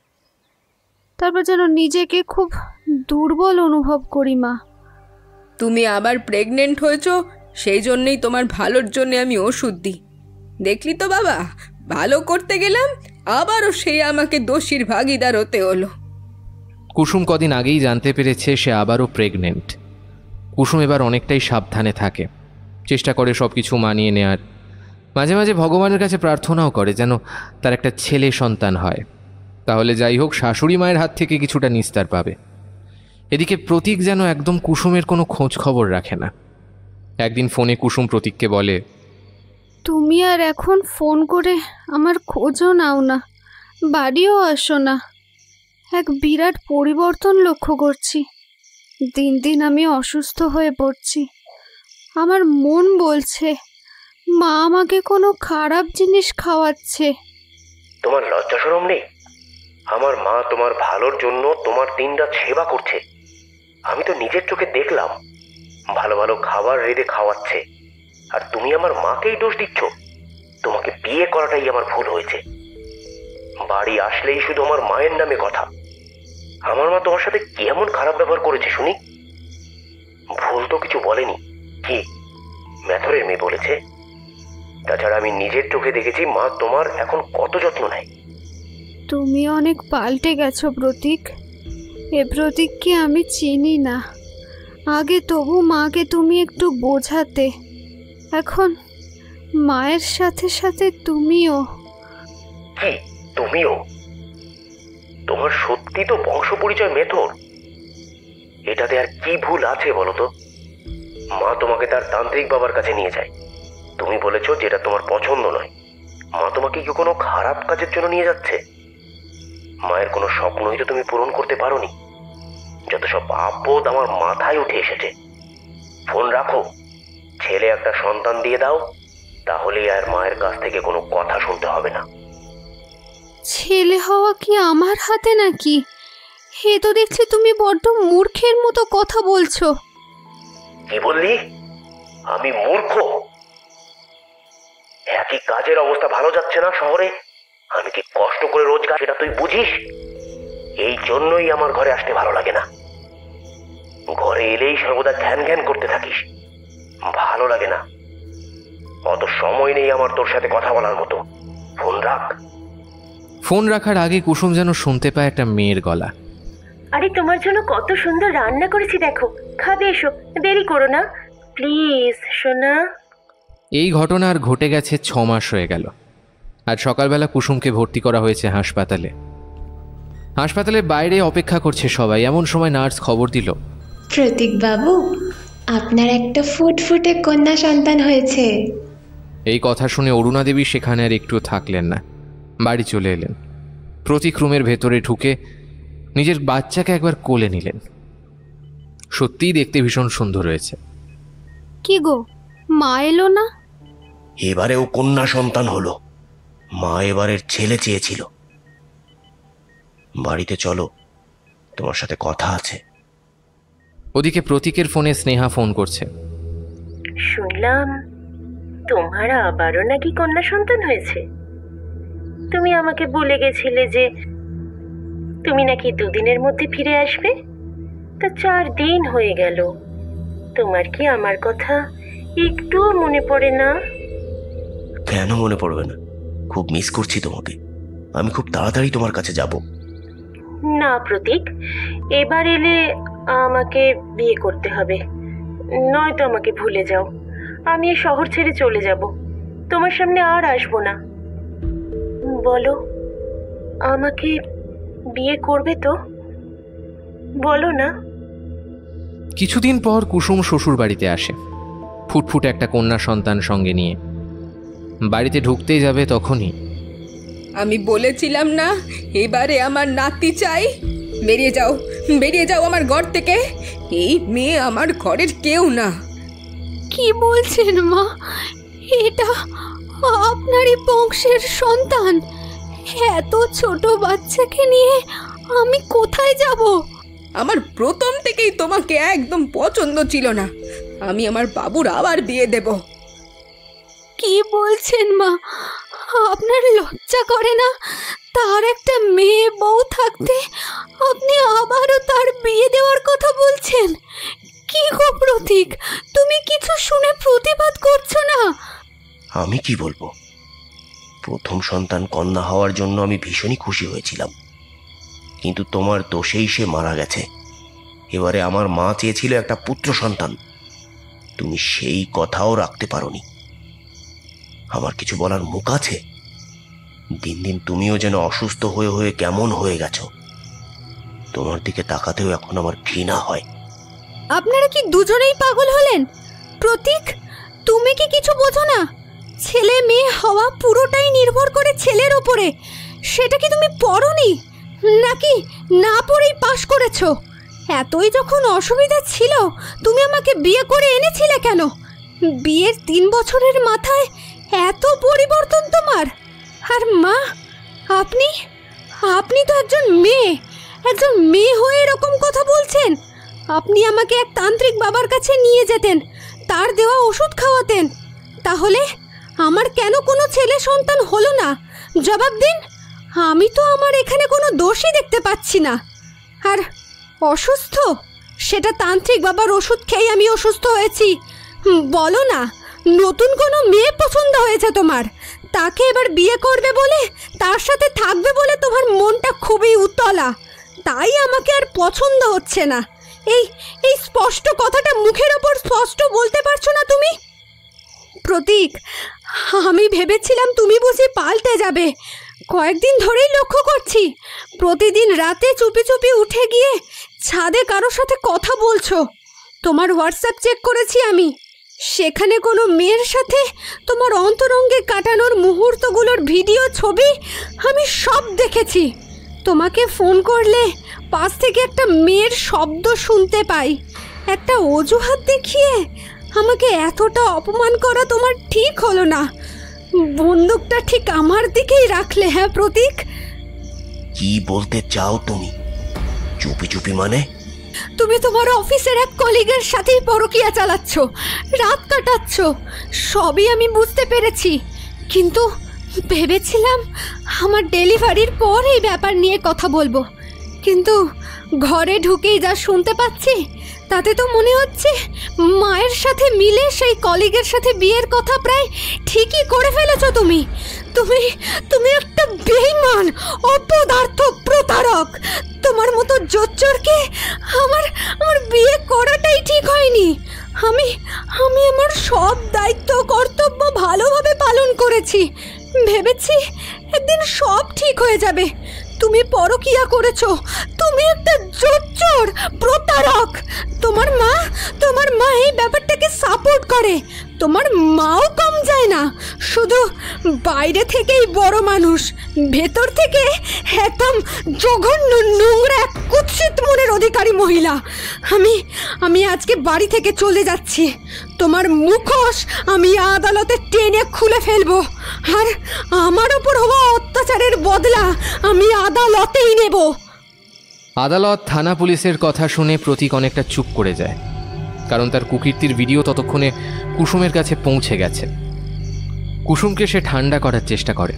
তারপর যেন নিজেকে খুব দুর্বল অনুভব করি মা। তুমি আবার প্রেগনেন্ট হয়েছ, সেই জন্যই তোমার ভালোর জন্য আমি ওষুধ দিই। দেখলি তো বাবা, ভালো করতে গেলাম আবারও সেই আমাকে দোষীর ভাগিদার হতে হলো। কুসুম কদিন আগেই জানতে পেরেছে সে আবারও প্রেগনেন্ট। কুসুম এবার অনেকটাই সাবধানে থাকে, চেষ্টা করে সব কিছু মানিয়ে নেয়ার। মাঝে মাঝে ভগবানের কাছে প্রার্থনাও করে যেন তার একটা ছেলে সন্তান হয়, তাহলে যাই হোক শাশুড়ি মায়ের হাত থেকে কিছুটা নিস্তার পাবে। এদিকে প্রতীক যেন একদম কুসুমের কোনো খোঁজ খবর রাখে না। একদিন ফোনে কুসুম প্রতীককে বলে, তুমি আর এখন ফোন করে আমার খোঁজও নাও না, বাড়িও আসো না। এক বিরাট পরিবর্তন লক্ষ্য করছি। দিন দিন আমি অসুস্থ হয়ে পড়ছি। আমার মন বলছে মা আমাকে কোনো খারাপ জিনিস খাওয়াচ্ছে। তোমার লজ্জা শরম নেই? আমার মা তোমার ভালোর জন্য তোমার দিনরাত সেবা করছে। আমি তো নিজের চোখে দেখলাম, ভালো ভালো খাবার রেঁধে খাওয়াচ্ছে। আর তুমি আমার মাকেই দোষ দিচ্ছ। তোমাকে বিয়ে করাটাই আমার ভুল হয়েছে। বাড়ি আসলেই শুধু আমার মায়ের নামে কথা। আমার মা তোমার সাথে কি এমন খারাপ ব্যবহার করেছে শুনি? ভুল তো কিছু বলেনি। কি মেথরের মেয়ে বলেছে? তাছাড়া আমি নিজের চোখে দেখেছি মা তোমার এখন কত যত্ন নেয়। তুমি অনেক পাল্টে গেছো প্রতীক। এ প্রতীককে আমি চিনি না। আগে তবু মাকে তুমি একটু বোঝাতে, এখন মায়ের সাথে সাথে তুমিও। কি তুমিও? তোমার সত্যি তো বংশ পরিচয় মেথর। এটাতে আর কি ভুল আছে বলো তো? মা তোমাকে তার তান্ত্রিক বাবার কাছে নিয়ে যায়। তুমি বলেছো যেটা তোমার পছন্দ নয়। মা তোমাকে কি কোনো খারাপ কাজের জন্য নিয়ে যাচ্ছে? মায়ের কোনো স্বপ্নই তো তুমি পূরণ করতে পারোনি। যত সব আপদ আমার মাথায় উঠে এসেছে। ফোন রাখো, ছেলে একটা সন্তান দিয়ে দাও, তাহলেই আর মায়ের কাছ থেকে কোনো কথা শুনতে হবে না। ছেলে হওয়া কি আমার হাতে নাকি? হে তো দেখছি তুমি বড্ড মূর্খের মতো কথা বলছো। কি বললি? আমি মূর্খ? একই কাজের অবস্থা ভালো যাচ্ছে না শহরে, আমি কি কষ্ট করে রোজগার সেটা তুই বুঝিস? এই জন্যই আমার ঘরে আসতে ভালো লাগে না। ঘরে এলেই সর্বদা ঘ্যান ঘ্যান করতে থাকিস, ভালো লাগে না। অত সময় নেই আমার তোর সাথে কথা বলার মতো। ফোন রাখ। ফোন রাখার আগে কুসুম যেন শুনতে পায় একটা মেয়ের গলা। আরে তোমার জন্য কত সুন্দর রান্না করেছি দেখো, খাবে এসো, দেরি করো না প্লিজ সোনা। এই ঘটনা আর ঘটে গেছে 6 মাস হয়ে গেল। আজ সকালবেলা কুসুমকে ভর্তি করা হয়েছে হাসপাতালে। হাসপাতালের বাইরে অপেক্ষা করছে সবাই। এমন সময় নার্স খবর দিল, প্রতীক বাবু, আপনার একটা ফুটফুটে কন্যা সন্তান হয়েছে। এই কথা শুনে অরুণা দেবী সেখানে আর একটু থাকলেন না, বাড়ি চলে এলেন। প্রতীক রুমের ভেতরে ঢুকে নিজের বাচ্চাকে একবার কোলে নিলেন। সত্যিই দেখতে ভীষণ সুন্দর হয়েছে। কি গো, মা এলো না? এবারেও কন্যা সন্তান হলো। মা এবারের ছেলে চেয়েছিল। বাড়িতে চলো, তোমার সাথে কথা আছে। ওদিকে প্রতীকের ফোনে স্নেহা ফোন করছে। শুনলাম তোমার আবারও নাকি কন্যা সন্তান হয়েছে। তুমি আমাকে বলে গেছিলে যে তুমি নাকি 2 দিনের মধ্যে ফিরে আসবে। তা 4 দিন হয়ে গেল, তোমার কি আমার কথা একটুও মনে পড়ে না? কেন মনে পড়বে না? খুব মিস করছি তোমাকে। আমি খুব তাড়াতাড়ি তোমার কাছে যাব। না প্রতীক, এবার এলে আমাকে বিয়ে করতে হবে, নয়তো আমাকে ভুলে যাও। আমি এই শহর ছেড়ে চলে যাব, তোমার সামনে আর আসবো না। বলো, আমাকে বিয়ে করবে তো? বলো না। কিছুদিন পর কুসুম শ্বশুর বাড়িতে আসে, ফুটফুটে একটা কন্যা সন্তান সঙ্গে নিয়ে। বাড়িতে ঢুকতেই যাবে তখনই আমি বলেছিলাম না এবারে আমার নাতি চাই। বেরিয়ে যাও, বেরিয়ে যাও আমার ঘর থেকে। এই মেয়ে আমার ঘরের কেউ না। কি বলছেন মা? এটা আপনারই বংশের সন্তান। এত ছোট বাচ্চাকে নিয়ে আমি কোথায় যাব? আমার প্রথম থেকেই তোমাকে একদম পছন্দ ছিল না। আমি আমার বাবুর আবার বিয়ে দেব। কি বলছেন মা? আপনার লজ্জা করে না? তার একটা মেয়ে বউ থাকতে আপনি আবারও তার বিয়ে দেওয়ার কথা বলছেন? কি গো প্রতীক, তুমি কিছু শুনে প্রতিবাদ করছো না? আমি কি বলবো? প্রথম সন্তান কন্যা হওয়ার জন্য আমি ভীষণই খুশি হয়েছিলাম, কিন্তু তোমার দোষেই সে মারা গেছে। এবারে আমার মা চেয়েছিল একটা পুত্র সন্তান, তুমি সেই কথাও রাখতে পারোনি। আমার কিছু বলার মুখ আছে? দিন দিন তুমিও যেন অসুস্থ হয়ে হয়ে কেমন হয়ে গেছো। তোমার দিকে তাকাতেও এখন আমার ঘৃণা হয়। আপনারা কি দুজনেই পাগল হলেন? প্রতীক, তুমি কি কিছু বোঝো না? ছেলে মেয়ে হওয়া পুরোটাই নির্ভর করে ছেলের ওপরে। সেটা কি তুমি পড়োনি, নাকি না পড়েই পাশ করেছো? এতই যখন অসুবিধা ছিল তুমি আমাকে বিয়ে করে এনেছিলে কেন? বিয়ের 3 বছরের মাথায় এত পরিবর্তন তোমার? আর মা, আপনি তো একজন মেয়ে হয়ে এরকম কথা বলছেন। আপনি আমাকে এক তান্ত্রিক বাবার কাছে নিয়ে যেতেন, তার দেওয়া ওষুধ খাওয়াতেন। তাহলে আমার কেন কোনো ছেলে সন্তান হলো না? জবাব দিন। আমি তো আমার এখানে কোনো দোষই দেখতে পাচ্ছি না। আর অসুস্থ, সেটা তান্ত্রিক বাবার ওষুধ খেয়ে আমি অসুস্থ হয়েছি। বলো না, নতুন কোনো মেয়ে পছন্দ হয়েছে তোমার, তাকে এবার বিয়ে করবে বলে, তার সাথে থাকবে বলে তোমার মনটা খুবই উতলা। তাই আমাকে আর পছন্দ হচ্ছে না। এই স্পষ্ট কথাটা মুখের ওপর স্পষ্ট বলতে পারছো না তুমি? প্রতীক, আমি ভেবেছিলাম তুমি বুঝি পাল্টে যাবে। কয়েকদিন ধরেই লক্ষ্য করছি প্রতিদিন রাতে চুপি চুপি উঠে গিয়ে ছাদে কারোর সাথে কথা বলছো। তোমার হোয়াটসঅ্যাপ চেক করেছি আমি, সেখানে কোনো মেয়ের সাথে তোমার অন্তরঙ্গে কাটানোর মুহূর্তগুলোর ভিডিও ছবি আমি সব দেখেছি। তোমাকে ফোন করলে পাশ থেকে একটা মেয়ের শব্দ শুনতে পাই। একটা অজুহাত দেখিয়ে আমাকে এতটা অপমান করা তোমার ঠিক হলো না। বন্দুকটা ঠিক আমার দিকেই রাখলে। হ্যাঁ প্রতীক, কি বলতে চাও তুমি? চুপি চুপি মানে? তুমি তোমার অফিসের এক কলিগের সাথেই পরকীয়া চালাচ্ছ, রাত কাটাচ্ছ। সবই আমি বুঝতে পেরেছি, কিন্তু ভেবেছিলাম আমার ডেলিভারির পর এই ব্যাপার নিয়ে কথা বলবো। কিন্তু ঘরে ঢুকেই যা শুনতে পাচ্ছি তাতে তো মনে হচ্ছে মায়ের সাথে মিলে সেই কলিগের সাথে বিয়ের কথা প্রায় ঠিকই করে ফেলেছো তুমি। তুমি তুমি একটা বেঈমান, অপদার্থ, প্রতারক। তোমার মতো জোচ্চোরকে আমার বিয়ে করাটাই ঠিক হয়নি। আমি আমার সব দায়িত্ব কর্তব্য ভালোভাবে পালন করেছি। ভেবেছি একদিন সব ঠিক হয়ে যাবে। তুমি পরকীয়া করেছো, তুমি একটা জোচ্চোর, প্রতারক। তোমার মা এই ব্যাপারটাকে সাপোর্ট করে। তোমার মাও কম যায় না, শুধু বাইরে থেকেই বড় মানুষ, ভেতর থেকে একদম জঘন্য, নোংরা, কুৎসিত মনের অধিকারী মহিলা। আমি আজকে বাড়ি থেকে চলে যাচ্ছি। তোমার মুখোশ আমি আদালতে টেনে খুলে ফেলবো, আর আমার ওপর হওয়া অত্যাচারের বদলা আমি আদালতেই নেব। আদালত, থানা, পুলিশের কথা শুনে প্রতীক অনেকটা চুপ করে যায়, কারণ তার কুকীর্তির ভিডিও ততক্ষণে কুসুমের কাছে পৌঁছে গেছে। কুসুমকে সে ঠান্ডা করার চেষ্টা করে,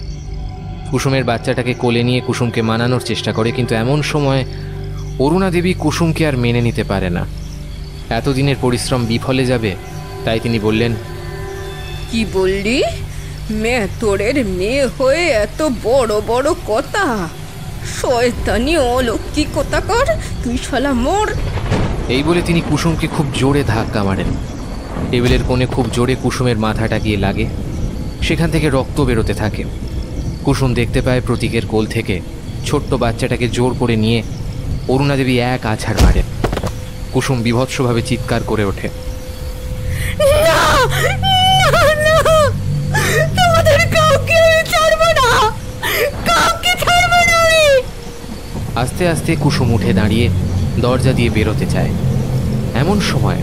কুসুমের বাচ্চাটাকে কোলে নিয়ে কুসুমকে মানানোর চেষ্টা করে, কিন্তু এমন সময় অরুণা দেবী কুসুমকে আর মেনে নিতে পারে না। এতদিনের পরিশ্রম বিফলে যাবে, তাই তিনি বললেন, কি বললি? মেতরের মেয়ে হয়ে এত বড় বড় কথা? শয়তানি অলক্ষী কোথাকার, তুই শালা মর। এই বলে তিনি কুসুমকে খুব জোরে ধাক্কা মারেন। টেবিলের কোণে খুব জোরে কুসুমের মাথাটা গিয়ে লাগে, সেখান থেকে রক্ত বেরোতে থাকে। কুসুম দেখতে পায় প্রতীকের কোল থেকে ছোট্ট বাচ্চাটাকে জোর করে নিয়ে অরুণা দেবী এক আছাড় মারেন। কুসুম বিভৎসভাবে চিৎকার করে ওঠে, না, না, না, তোমাদের কাউকে আমি ছাড়বো না। আস্তে আস্তে কুসুম উঠে দাঁড়িয়ে দরজা দিয়ে বেরোতে চায়। এমন সময়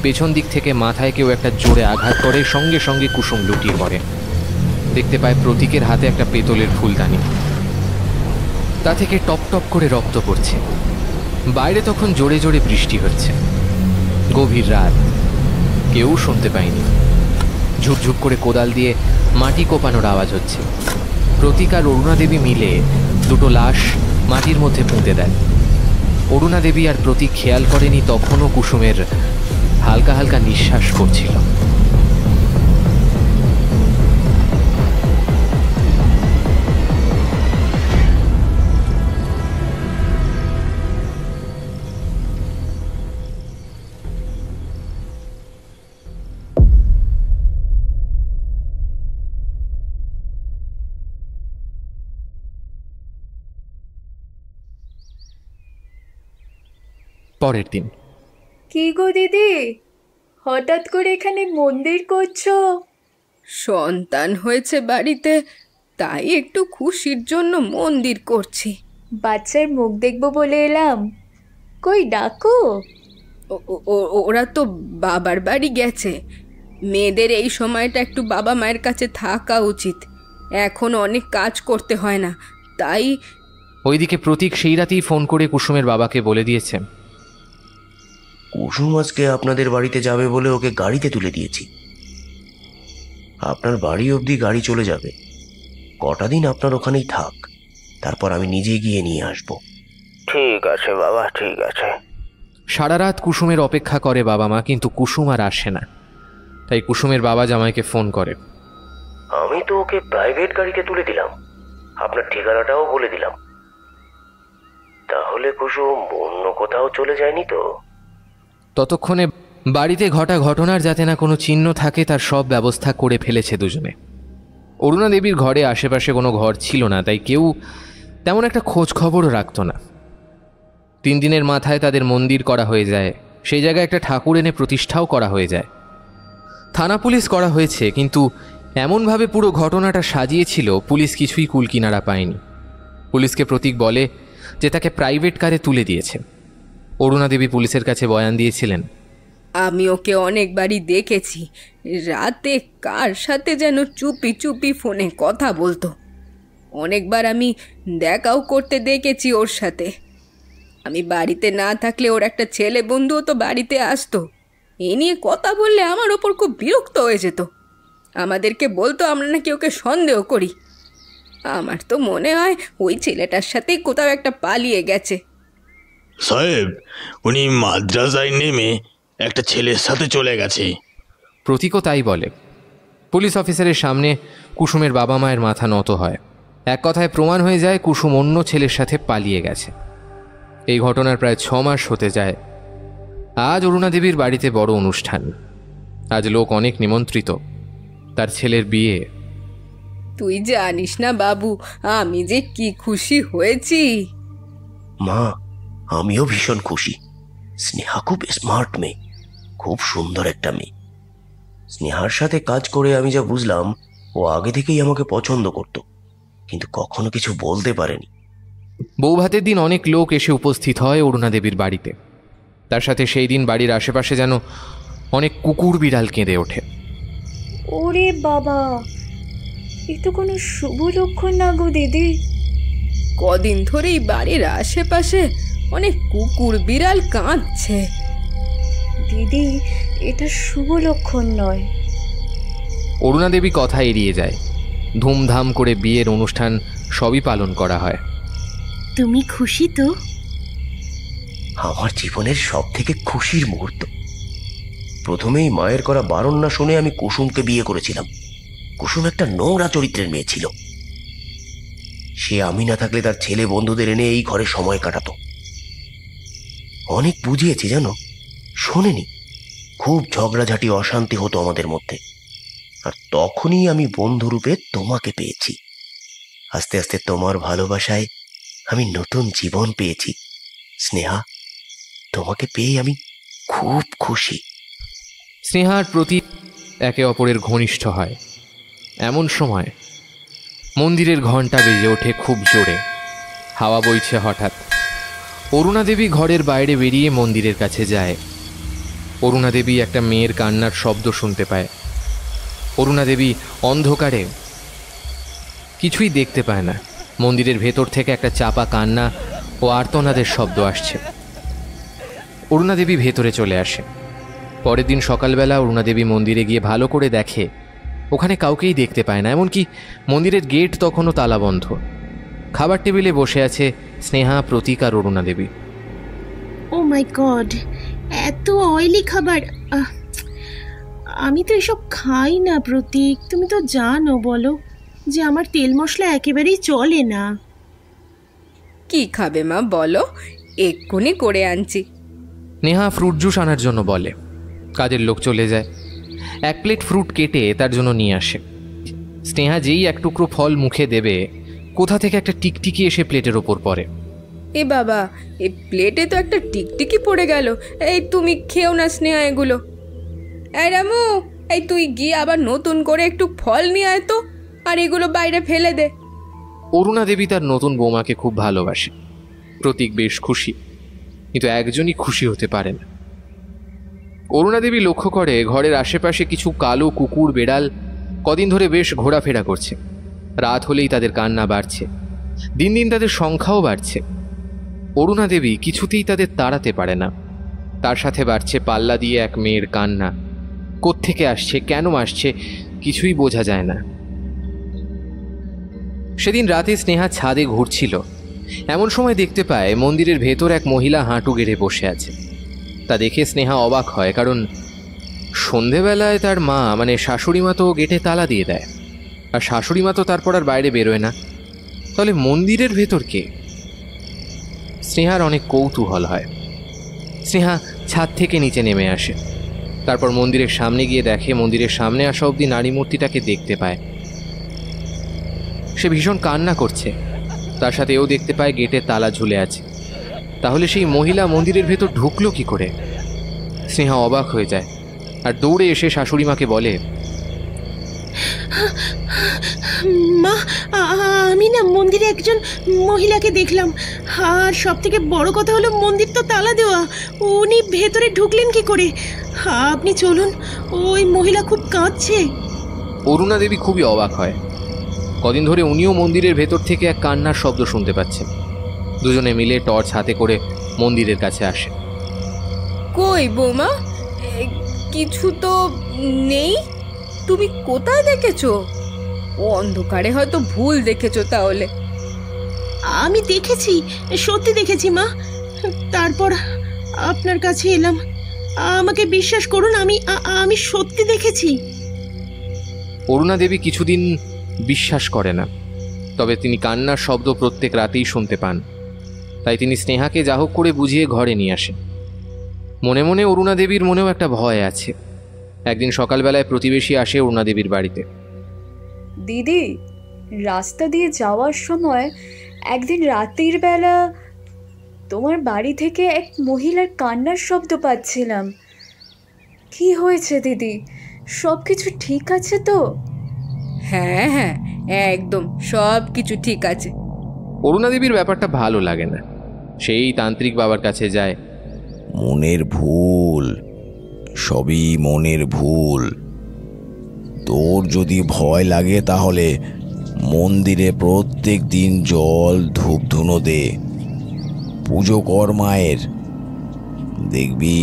পেছন দিক থেকে মাথায় কেউ একটা জোরে আঘাত করে, সঙ্গে সঙ্গে কুসুম লুটিয়ে পড়ে। দেখতে পায় প্রতীকের হাতে একটা পেতলের ফুলদানি, তা থেকে টপ টপ করে রক্ত পড়ছে। বাইরে তখন জোরে জোরে বৃষ্টি হচ্ছে। গভীর রাত, কেউ শুনতে পায়নি। ঝুপঝুপ করে কোদাল দিয়ে মাটি কোপানোর আওয়াজ হচ্ছে। প্রতীক আর অরুণা দেবী মিলে দুটো লাশ মাটির মধ্যে পুঁতে দেয়। অরুণা দেবী আর প্রতীক খেয়াল করেনি তখনও কুসুমের হালকা হালকা নিঃশ্বাস পড়ছিল। পরের দিন। কি গো দিদি, হঠাৎ করে এখানে মন্দির করছো? সন্তান হয়েছে বাড়িতে, তাই একটু খুশির জন্য মন্দির করছি। বাচ্চার মুখ দেখবো বলে এলাম, কই ডাকো। ওরা তো বাবার বাড়ি গেছে। মেয়েদের এই সময়টা একটু বাবা মায়ের কাছে থাকা উচিত। এখন অনেক কাজ করতে হয় না, তাই। ওইদিকে প্রতীক সেই রাতেই ফোন করে কুসুমের বাবাকে বলে দিয়েছে, কুসুম আজকে আপনাদের বাড়িতে যাবে বলে ওকে গাড়িতে তুলে দিয়েছি। আপনার বাড়ি অবধি গাড়ি চলে যাবে, কটা দিন আপনার ওখানেই থাক, তারপর আমি নিজে গিয়ে নিয়ে আসব। ঠিক আছে বাবা, ঠিক আছে। সারা রাত কুসুমের অপেক্ষা করে বাবা মা, কিন্তু কুসুম আর আসে না। তাই কুসুমের বাবা জামাইকে ফোন করে। আমি তো ওকে প্রাইভেট গাড়িতে তুলে দিলাম, আপনার ঠিকানাটাও বলে দিলাম। তাহলে কুসুম অন্য কোথাও চলে যায়নি তো? ততক্ষণে বাড়িতে ঘটা ঘটনার যাতে না কোনো চিহ্ন থাকে তার সব ব্যবস্থা করে ফেলেছে দুজনে। অরুণা দেবীর ঘরে আশেপাশে কোনো ঘর ছিল না, তাই কেউ তেমন একটা খোঁজ খবরও রাখত না। 3 দিনের মাথায় তাদের মন্দির করা হয়ে যায়। সেই জায়গায় একটা ঠাকুর এনে প্রতিষ্ঠাও করা হয়ে যায়। থানা পুলিশ করা হয়েছে, কিন্তু এমনভাবে পুরো ঘটনাটা সাজিয়েছিল পুলিশ কিছুই কুলকিনারা পায়নি। পুলিশকে প্রতীক বলে যে তাকে প্রাইভেট কারে তুলে দিয়েছে। অরুণা দেবী পুলিশের কাছে বয়ান দিয়েছিলেন, আমি ওকে অনেকবারই দেখেছি, রাতে কার সাথে যেন চুপি চুপি ফোনে কথা বলতো। অনেকবার আমি দেখাও করতে দেখেছি ওর সাথে। আমি বাড়িতে না থাকলে ওর একটা ছেলে বন্ধুও তো বাড়িতে আসতো। এ নিয়ে কথা বললে আমার ওপর খুব বিরক্ত হয়ে যেত। আমাদেরকে বলতো আমরা নাকি ওকে সন্দেহ করি। আমার তো মনে হয় ওই ছেলেটার সাথেই কোথাও একটা পালিয়ে গেছে। সাহেব, উনি মাদ্রাসায় নেমে একটা ছেলের সাথে চলে গেছে। প্রতীকও তাই বলে। পুলিশ অফিসারের সামনে কুসুমের বাবা মায়ের মাথা নত হয়। এক কথায় প্রমাণ হয়ে যায় কুসুম অন্য ছেলের সাথে পালিয়ে গেছে। এই ঘটনার প্রায় 6 মাস হতে যায়। আজ অরুণা দেবীর বাড়িতে বড় অনুষ্ঠান। আজ লোক অনেক নিমন্ত্রিত। তার ছেলের বিয়ে। তুই জানিস না বাবু, আমি যে কি খুশি হয়েছি। মা, আমিও ভীষণ খুশি। স্নেহা খুব স্মার্ট মেয়ে, খুব সুন্দর একটা মেয়ে। স্নেহার সাথে কাজ করে আমি যা বুঝলাম, ও আগে থেকেই আমাকে পছন্দ করত, কিন্তু কখনো কিছু বলতে পারেনি। বৌভাতের দিন অনেক লোক এসে উপস্থিত হয় অরুণা দেবীর বাড়িতে। তার সাথে সেই দিন বাড়ির আশেপাশে যেন অনেক কুকুর বিড়াল কেঁদে ওঠে। ওরে বাবা, এ তো কোনো শুভ লক্ষণ না গো দিদি। কদিন ধরেই বাড়ির আশেপাশে অনেক কুকুর বিড়াল কাঁদছে। দিদি, এটা শুভ লক্ষণ নয়। অরুণা দেবী কথা এড়িয়ে যায়। ধুমধাম করে বিয়ের অনুষ্ঠান সবই পালন করা হয়। তুমি খুশি তো? আমার জীবনের সব থেকে খুশির মুহূর্ত। প্রথমেই মায়ের করা বারণ না শুনে আমি কুসুমকে বিয়ে করেছিলাম। কুসুম একটা নোংরা চরিত্রের মেয়ে ছিল। সে আমি না থাকলে তার ছেলে বন্ধুদের এনে এই ঘরে সময় কাটাতো। অনেক বুঝিয়েছি জানো, শোনেনি। খুব ঝগড়াঝাটি অশান্তি হতো আমাদের মধ্যে। আর তখনই আমি বন্ধুরূপে তোমাকে পেয়েছি। আস্তে আস্তে তোমার ভালোবাসায় আমি নতুন জীবন পেয়েছি। স্নেহা, তোমাকে পেয়ে আমি খুব খুশি। স্নেহার প্রতি একে অপরের ঘনিষ্ঠ হয়। এমন সময় মন্দিরের ঘণ্টা বেজে ওঠে খুব জোরে। হাওয়া বইছে হঠাৎ। অরুণা দেবী ঘরের বাইরে বেরিয়ে মন্দিরের কাছে যায়। অরুণা দেবী একটা মেয়ের কান্নার শব্দ শুনতে পায়। অরুণা দেবী অন্ধকারে কিছুই দেখতে পায় না। মন্দিরের ভেতর থেকে একটা চাপা কান্না ও আর্তনাদের শব্দ আসছে। অরুণা দেবী ভেতরে চলে আসে। পরের দিন সকালবেলা অরুণা দেবী মন্দিরে গিয়ে ভালো করে দেখে ওখানে কাউকেই দেখতে পায় না, এমনকি মন্দিরের গেট তখনও তালাবন্ধ। খাবার টেবিলে বসে আছে স্নেহা, প্রতীক আর অরুণা দেবী। ও মাই গড, এত অয়েলি খাবার! আমি তো এসব খাই না প্রতীক, তুমি তো জানো বলো যে আমার তেল মশলা একেবারেই চলে না। কি খাবে মা বলো, এক্ষুনি করে আনছি। নেহা ফ্রুট জুস আনার জন্য বলে। কাজের লোক চলে যায়, 1 প্লেট ফ্রুট কেটে তার জন্য নিয়ে আসে। স্নেহা যেই এক টুকরো ফল মুখে দেবে, কোথা থেকে একটা টিকটিকি এসে প্লেটের ওপর পড়ে। এ বাবা, এই প্লেটে তো একটা টিকটিকি পড়ে গেল। এই তুমি খেও না স্নেহা এগুলো। এই রামু, এই তুই গিয়ে আবার নতুন করে একটু ফল নিয়ে আয় তো, আর এগুলো বাইরে ফেলে দে। অরুণা দেবী তার নতুন বৌমাকে খুব ভালোবাসে। প্রতীক বেশ খুশি, কিন্তু একজনই খুশি হতে পারে না। অরুণা দেবী লক্ষ্য করে ঘরের আশেপাশে কিছু কালো কুকুর বেড়াল কদিন ধরে বেশ ঘোরাফেরা করছে। রাত হলেই তাদের কান্না বাড়ছে, দিন দিন তাদের সংখ্যাও বাড়ছে। অরুণা দেবী কিছুতেই তাদের তাড়াতে পারে না। তার সাথে বাড়ছে পাল্লা দিয়ে এক মেয়ের কান্না। কোত্থেকে আসছে, কেন আসছে, কিছুই বোঝা যায় না। সেদিন রাতে স্নেহা ছাদে ঘুরছিল, এমন সময় দেখতে পায় মন্দিরের ভেতর এক মহিলা হাঁটু গেড়ে বসে আছে। তা দেখে স্নেহা অবাক হয়, কারণ সন্ধেবেলায় তার মা মানে শাশুড়ি মা তো গেটে তালা দিয়ে দেয়, আর শাশুড়ি মা তো তারপর আর বাইরে বেরোয় না। তাহলে মন্দিরের ভেতর কে? স্নেহার অনেক কৌতূহল হয়। স্নেহা ছাদ থেকে নিচে নেমে আসে। তারপর মন্দিরের সামনে গিয়ে দেখে মন্দিরের সামনে আসা অবধি নারী মূর্তিটাকে দেখতে পায়। সে ভীষণ কান্না করছে। তার সাথে এও দেখতে পায় গেটে তালা ঝুলে আছে। তাহলে সেই মহিলা মন্দিরের ভেতর ঢুকলো কি করে? স্নেহা অবাক হয়ে যায় আর দৌড়ে এসে শাশুড়ি মাকে বলে, মা, আমি না মন্দিরে একজন মহিলাকে দেখলাম, আর সব থেকে বড় কথা হলো মন্দির তো তালা দেওয়া, উনি ভেতরে ঢুকলেন কি করে? আপনি চলুন, ওই মহিলা খুব কাঁদছে। অরুণা দেবী খুবই অবাক হয়। কদিন ধরে উনিও মন্দিরের ভেতর থেকে এক কান্নার শব্দ শুনতে পাচ্ছেন। দুজনে মিলে টর্চ হাতে করে মন্দিরের কাছে আসে। কই বৌমা, কিছু তো নেই। তুমি কোথায় দেখেছো? ও অন্ধকারে হয়তো ভুল দেখেছো তাহলে। আমি দেখেছি, সত্যি দেখেছি মা, তারপর আপনার কাছে এলাম। আমাকে বিশ্বাস করুন, আমি সত্যি দেখেছি। অরুণা দেবী কিছুদিন বিশ্বাস করে না, তবে তিনি কান্নার শব্দ প্রত্যেক রাতেই শুনতে পান। তাই তিনি স্নেহাকে যা হোক করে বুঝিয়ে ঘরে নিয়ে আসেন। মনে মনে অরুণা দেবীর মনেও একটা ভয় আছে। একদিন সকালবেলায় প্রতিবেশী আসে অরুণা দেবীর বাড়িতে। দিদি, রাস্তা দিয়ে যাওয়ার সময় একদিন রাতের বেলা তোমার বাড়ি থেকে এক মহিলার কান্নার শব্দ পাচ্ছিলাম। কি হয়েছে দিদি, সব কিছু ঠিক আছে তো? হ্যাঁ হ্যাঁ, একদম সব কিছু ঠিক আছে। অরুণা দেবীর ব্যাপারটা ভালো লাগে না। সেই তান্ত্রিক বাবার কাছে যায়। মনের ভুল, সবই মনের ভুল। তোর যদি ভয় লাগে তাহলে মন্দিরে প্রত্যেক দিন জল ধূপ ধুনো দে, পুজো কর মায়ের। দেখবি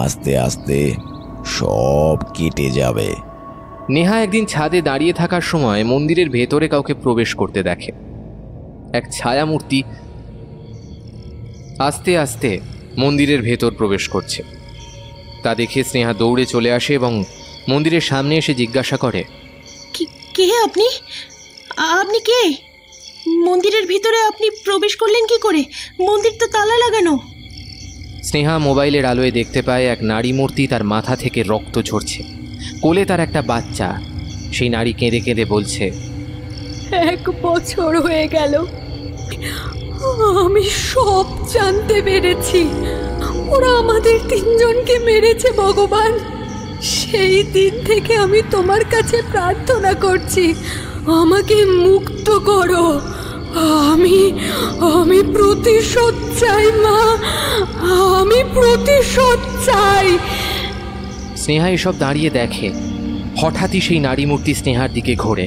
আস্তে আস্তে সব কেটে যাবে। নেহা একদিন ছাদে দাঁড়িয়ে থাকার সময় মন্দিরের ভেতরে কাউকে প্রবেশ করতে দেখে। এক ছায়া মূর্তি আস্তে আস্তে মন্দিরের ভেতর প্রবেশ করছে। তা দেখে স্নেহা দৌড়ে চলে আসে এবং মন্দিরের সামনে এসে জিজ্ঞাসা করে, কে আপনি? আপনি কে? মন্দিরের ভিতরে আপনি প্রবেশ করলেন কি করে? মন্দির তো তালা লাগানো। স্নেহা মোবাইলের আলোয় দেখতে পায় এক নারী মূর্তি, তার মাথা থেকে রক্ত ঝরছে। কোলে তার একটা বাচ্চা। সেই নারী কেঁদে কেঁদে বলছে, 1 বছর হয়ে গেল, আমি সব জানতে পেরেছি। ওরা আমাদের 3 জনকে মেরেছে ভগবান। সেই দিন থেকে আমি তোমার কাছে প্রার্থনা করছি, আমাকে মুক্ত করো, আমি আমি প্রতিশোধ চাই মা, আমি প্রতিশোধ চাই। স্নেহা এসব দাঁড়িয়ে দেখে। হঠাৎই সেই নারী মূর্তি স্নেহার দিকে ঘোরে।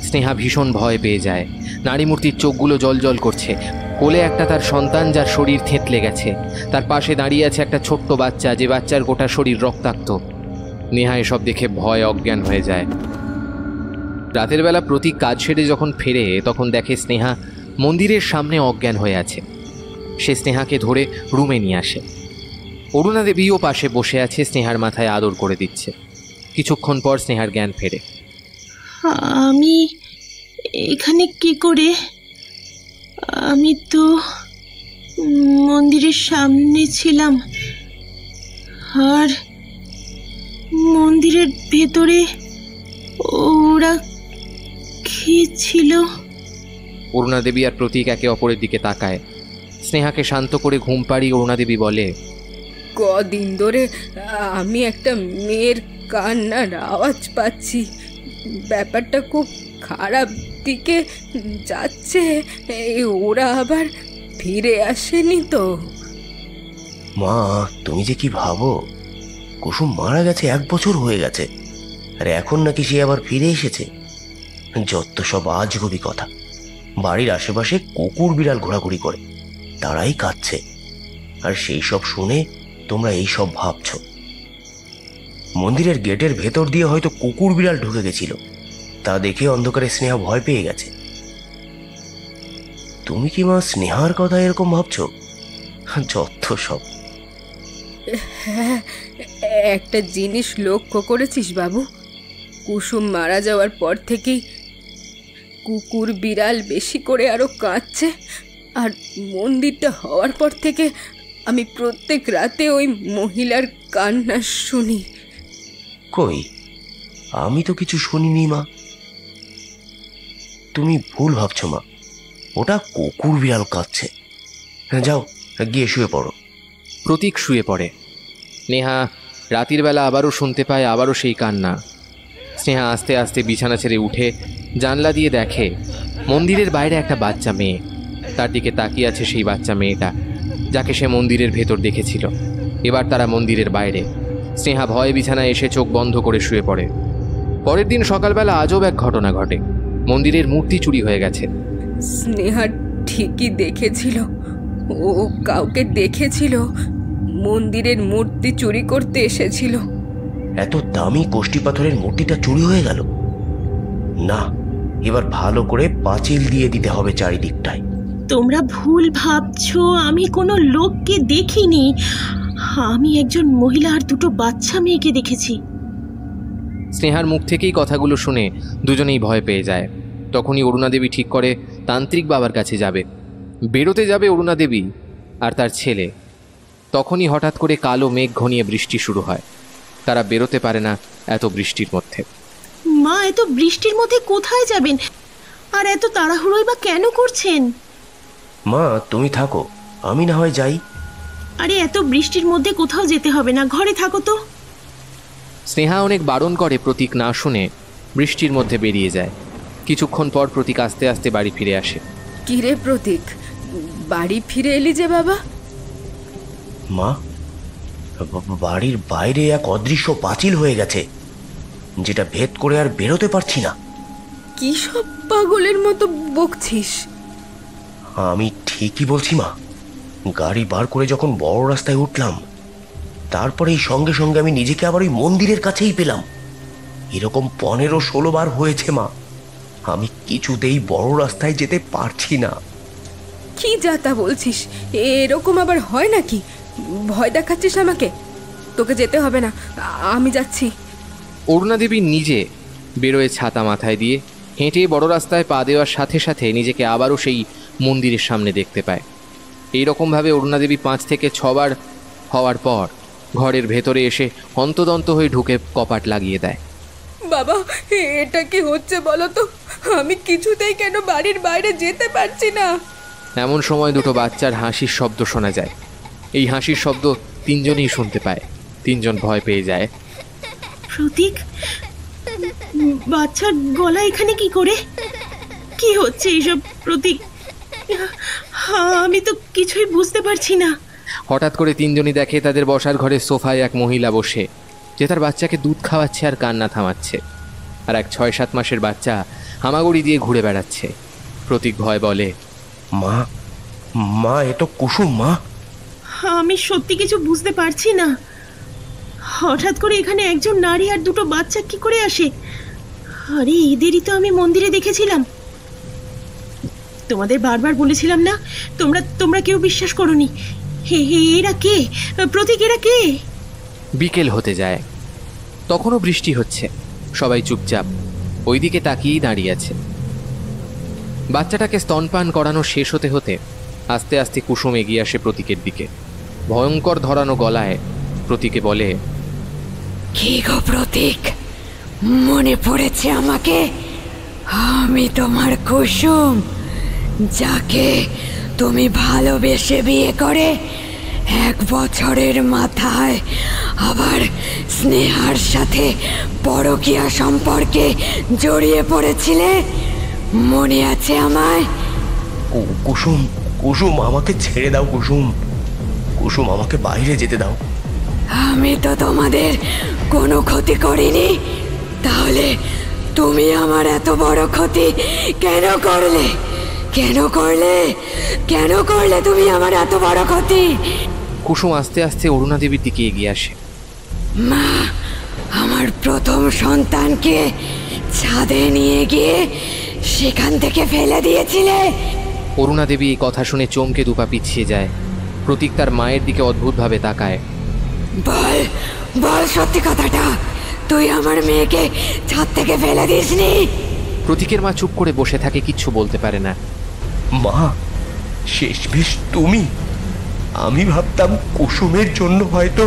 স্নেহা ভীষণ ভয় পেয়ে যায়। নারী মূর্তির চোখগুলো জল করছে। কোলে একটা তার সন্তান, যার শরীর থেঁতলে গেছে। তার পাশে দাঁড়িয়ে আছে একটা ছোট্ট বাচ্চা, যে বাচ্চার গোটা শরীর রক্তাক্ত। নেহা এসব দেখে ভয় অজ্ঞান হয়ে যায়। রাতের বেলা প্রতীক কাজ সেরে যখন ফেরে, তখন দেখে স্নেহা মন্দিরের সামনে অজ্ঞান হয়ে আছে। সে স্নেহাকে ধরে রুমে নিয়ে আসে। অরুণা দেবীও পাশে বসে আছে, স্নেহার মাথায় আদর করে দিচ্ছে। কিছুক্ষণ পর স্নেহার জ্ঞান ফেরে। আমি এখানে কি করে? আমি তো মন্দিরের সামনে ছিলাম, আর মন্দিরের ভেতরে ওরা কি ছিল? অরুণা দেবী আর প্রতীক একে অপরের দিকে তাকায়। স্নেহাকে শান্ত করে ঘুম পাড়িয়ে অরুণা দেবী বলে, কদিন ধরে আমি একটা মেয়ের কান্নার আওয়াজ পাচ্ছি। ব্যাপারটা খুব খারাপ দিকে যাচ্ছে। ওরা আবার ফিরে আসেনি তো? মা, তুমি যে কি ভাবো? কুসুম মারা গেছে 1 বছর হয়ে গেছে, আর এখন নাকি সে আবার ফিরে এসেছে। যত সব আজগুবি কথা। বাড়ির আশেপাশে কুকুর বিড়াল ঘোরাঘুরি করে, তারাই কাঁদছে। আর সেই সব শুনে তোমরা এই সব ভাবছো। মন্দিরের গেটের ভেতর দিয়ে হয়তো কুকুর বিড়াল ঢুকে গেছিল, তা দেখে অন্ধকারে স্নেহা ভয় পেয়ে গেছে। তুমি কি মা স্নেহার কথা এরকম ভাবছো? যত সব। হ্যাঁ, একটা জিনিস লক্ষ্য করেছিস বাবু? কুসুম মারা যাওয়ার পর থেকেই কুকুর বিড়াল বেশি করে আরো কাঁদছে। আর মন্দিরটা হওয়ার পর থেকে আমি প্রত্যেক রাতে ওই মহিলার কান্না শুনি। কই, আমি তো কিছু শুনিনি মা। তুমি ভুল ভাবছো মা, ওটা কুকুর বিড়াল কাঁদছে। যাও গিয়ে শুয়ে পড়ো। প্রতীক শুয়ে পড়ে। নেহা রাতের বেলা আবারও শুনতে পায়, আবারও সেই কান্না। স্নেহা আস্তে আস্তে বিছানা ছেড়ে উঠে জানলা দিয়ে দেখে মন্দিরের বাইরে একটা বাচ্চা মেয়ে। তার দিকে তাকিয়ে আছে সেই বাচ্চা মেয়েটা, যাকে সে মন্দিরের ভেতর দেখেছিল। এবার তারা মন্দিরের বাইরে। স্নেহা ভয়ে বিছানায় এসে চোখ বন্ধ করে শুয়ে পড়ে। পরের দিন সকালবেলা আজব এক ঘটনা ঘটে। মন্দিরের মূর্তি চুরি হয়ে গেছে। স্নেহা ঠিকই দেখেছিল, ও কাউকে দেখেছিল মন্দিরের মূর্তি চুরি করতে এসেছিল। এত দামি কোষ্ঠী পাথরের মূর্তিটা চুরি হয়ে গেল? না, এবার ভালো করে পাঁচিল দিয়ে দিতে হবে চারিদিকটায়। তোমরা ভুল ভাবছো, আমি কোনো লোককে দেখিনি। আমি একজন মহিলা আর 2টো বাচ্চা মেয়েকে দেখেছি। স্নেহার মুখ থেকেই কথাগুলো শুনে দুজনেই ভয় পেয়ে যায়। তখনই অরুণা দেবী ঠিক করে তান্ত্রিক বাবার কাছে যাবে। বেরোতে যাবে অরুণা দেবী আর তার ছেলে। তখনই হঠাৎ করে কালো মেঘ ঘনিয়ে বৃষ্টি শুরু হয়। তারা বেরোতে পারে না এত বৃষ্টির মধ্যে। মা, এত বৃষ্টির মধ্যে কোথায় যাবেন? আর এত তাড়াহুড়োই বা কেন করছেন? মা, তুমি থাকো, আমি না হয় যাই। আরে এত বৃষ্টির মধ্যে কোথাও যেতে হবে না, ঘরে থাকো তো। স্নেহা অনেক বারণ করে, প্রতীক না শুনে বৃষ্টির মধ্যে বেরিয়ে যায়। কিছুক্ষণ পর প্রতীক আস্তে আস্তে বাড়ি ফিরে আসে। কিরে প্রতীক, বাড়ি ফিরে এলি যে বাবা? মা, বাড়ির বাইরে এক অদৃশ্য পাঁচিল হয়ে গেছে, যেটা ভেদ করে আর বেরোতে পারছি না। কি সব পাগলের মতো বকছিস? আমি ঠিকই বলছি মা। গাড়ি বার করে যখন বড় রাস্তায় উঠলাম, তারপরেই সঙ্গে সঙ্গে আমি নিজেকে আবার ওই মন্দিরের কাছেই পেলাম। এরকম 15-16 বার হয়েছে মা। আমি কিছুতেই বড় রাস্তায় যেতে পারছি না। কি যাতা বলছিস? এরকম আবার হয় নাকি? ভয় দেখাচ্ছিস আমাকে? তোকে যেতে হবে না, আমি যাচ্ছি। অরুণা দেবী নিজে বেরোয় ছাতা মাথায় দিয়ে, হেঁটে বড় রাস্তায় পা দেওয়ার সাথে সাথে নিজেকে আবারও সেই মন্দিরের সামনে দেখতে পায়। এইরকমভাবে অরুণা দেবী 5 থেকে 6 বার হওয়ার পর ঘরের ভেতরে এসে হন্তদন্ত হয়ে ঢুকে কপাট লাগিয়ে দেয়। বাবা, এটা কি হচ্ছে বলো তো? আমি কিছুতেই কেন বাড়ির বাইরে যেতে পারছি না। এমন সময় 2টো বাচ্চার হাসির শব্দ শোনা যায়। এই হাসির শব্দ 3জনই শুনতে পায়। 3জন ভয় পেয়ে যায়। প্রতীক, বাচ্চার গলা এখানে কি করে? কি হচ্ছে এইসব প্রতীক? আমি তো কিছুই বুঝতে পারছি না। হঠাৎ করে তিনজনই দেখে তাদের বসার ঘরের সোফায় এক মহিলা বসে, যে তার বাচ্চাকে দুধ খাওয়াচ্ছে আর কান্না থামাচ্ছে, আর এক 6-7 মাসের বাচ্চা হামাগুড়ি দিয়ে ঘুরে বেড়াচ্ছে। প্রতীক ভয় বলে, মা, মা, এ তো কুসুম। মা, আমি সত্যি কিছু বুঝতে পারছি না। হঠাৎ করে এখানে একজন নারী আর দুটো বাচ্চা কি করে আসে? আরে এদেরই তো আমি মন্দিরে দেখেছিলাম। তোমাদের বারবার বলেছিলাম না, তোমরা কেউ বিশ্বাস করোনি। এরা কে? প্রতীক, এরা কে? বিকেল হতে যায়, তখনও বৃষ্টি হচ্ছে। সবাই চুপচাপ ওইদিকে তাকিয়েই দাঁড়িয়ে আছে। বাচ্চাটাকে স্তনপান করানো শেষ হতে হতে আস্তে আস্তে কুসুম এগিয়ে আসে প্রতীকের দিকে। ভয়ঙ্কর ধরানো গলায় প্রতীকে বলে, কি গো প্রতীক, মনে পড়েছে আমাকে? আমি তোমার কুসুম, যাকে তুমি ভালোবেসে বিয়ে করে 1 বছরের মাথায় আবার স্নেহার সাথে পরকীয়া সম্পর্কে জড়িয়ে পড়েছিলে, মনে আছে আমায়? কুসুম, কুসুম, আমাকে ছেড়ে দাও। কুসুম, কুসুম, আমাকে বাইরে যেতে দাও। আমি তো তোমাদের কোনো ক্ষতি করিনি, তাহলে তুমি আমার এত বড় ক্ষতি কেন করলে? কেন করলে? কেন করলে তুমি আমার এত বড় ক্ষতি? কুসুম আস্তে আস্তে অরুণা দেবীর দিকে এগিয়ে আসে। মা, আমার প্রথম সন্তানকে ছাদে নিয়ে গিয়ে সেখান থেকে ফেলে দিয়েছিলে। অরুণা দেবী এই কথা শুনে চমকে দুপা পিছিয়ে যায়। প্রতীক তার মায়ের দিকে অদ্ভুতভাবে তাকায়। বল, বল সত্যি কথাটা, তুই আমার মেয়েকে ছাদ থেকে ফেলে দিসনি? প্রতীকের মা চুপ করে বসে থাকে, কিচ্ছু বলতে পারে না। মা, শেষমেশ তুমি? আমি ভাবতাম কুসুমের জন্য হয়তো।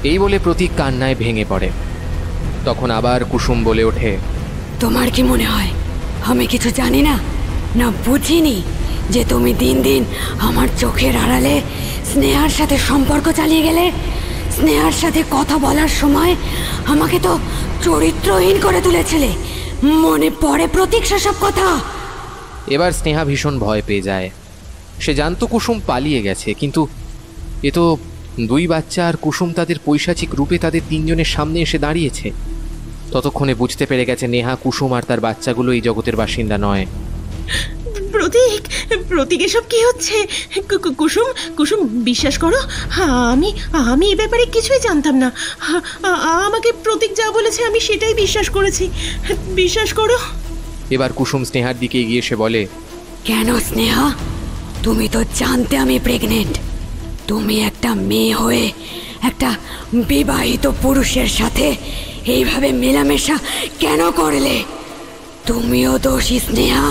এই বলে প্রতীক কান্নায় ভেঙে পড়ে। তখন আবার কুসুম বলে ওঠে, তোমার কি মনে হয় আমি কিছু জানি না, না বুঝিনি যে তুমি দিন দিন আমার চোখের আড়ালে স্নেহার সাথে সম্পর্ক চালিয়ে গেলে? স্নেহার সাথে কথা বলার সময় আমাকে তো চরিত্রহীন করে তুলেছিলে, মনে পড়ে প্রতীক সেসব কথা? এবার স্নেহা ভীষণ ভয় পেয়ে যায়। সে জানতো কুসুম পালিয়ে গেছে, কিন্তু এ তো 2 বাচ্চা, আর কুসুম তাদের পৈশাচিক রূপে তাদের 3 জনের সামনে এসে দাঁড়িয়েছে। ততক্ষণে বুঝতে পেরে গেছে নেহা, কুসুম আর তার বাচ্চাগুলো এই জগতের বাসিন্দা নয়। প্রতীক, প্রতীক, এসব কি হচ্ছে? কুসুম, কুসুম, বিশ্বাস করো, আমি এ ব্যাপারে কিছুই জানতাম না। আমাকে প্রতীক যা বলেছে আমি সেটাই বিশ্বাস করেছি। বিশ্বাস করো। এবার কুসুম স্নেহার দিকে এগিয়ে এসে বলে, কেন স্নেহা, তুমি তো জানতে আমি প্রেগনেন্ট। তুমি একটা মেয়ে হয়ে একটা বিবাহিত পুরুষের সাথে এইভাবে মেলামেশা কেন করলে? তুমিও দোষী স্নেহা,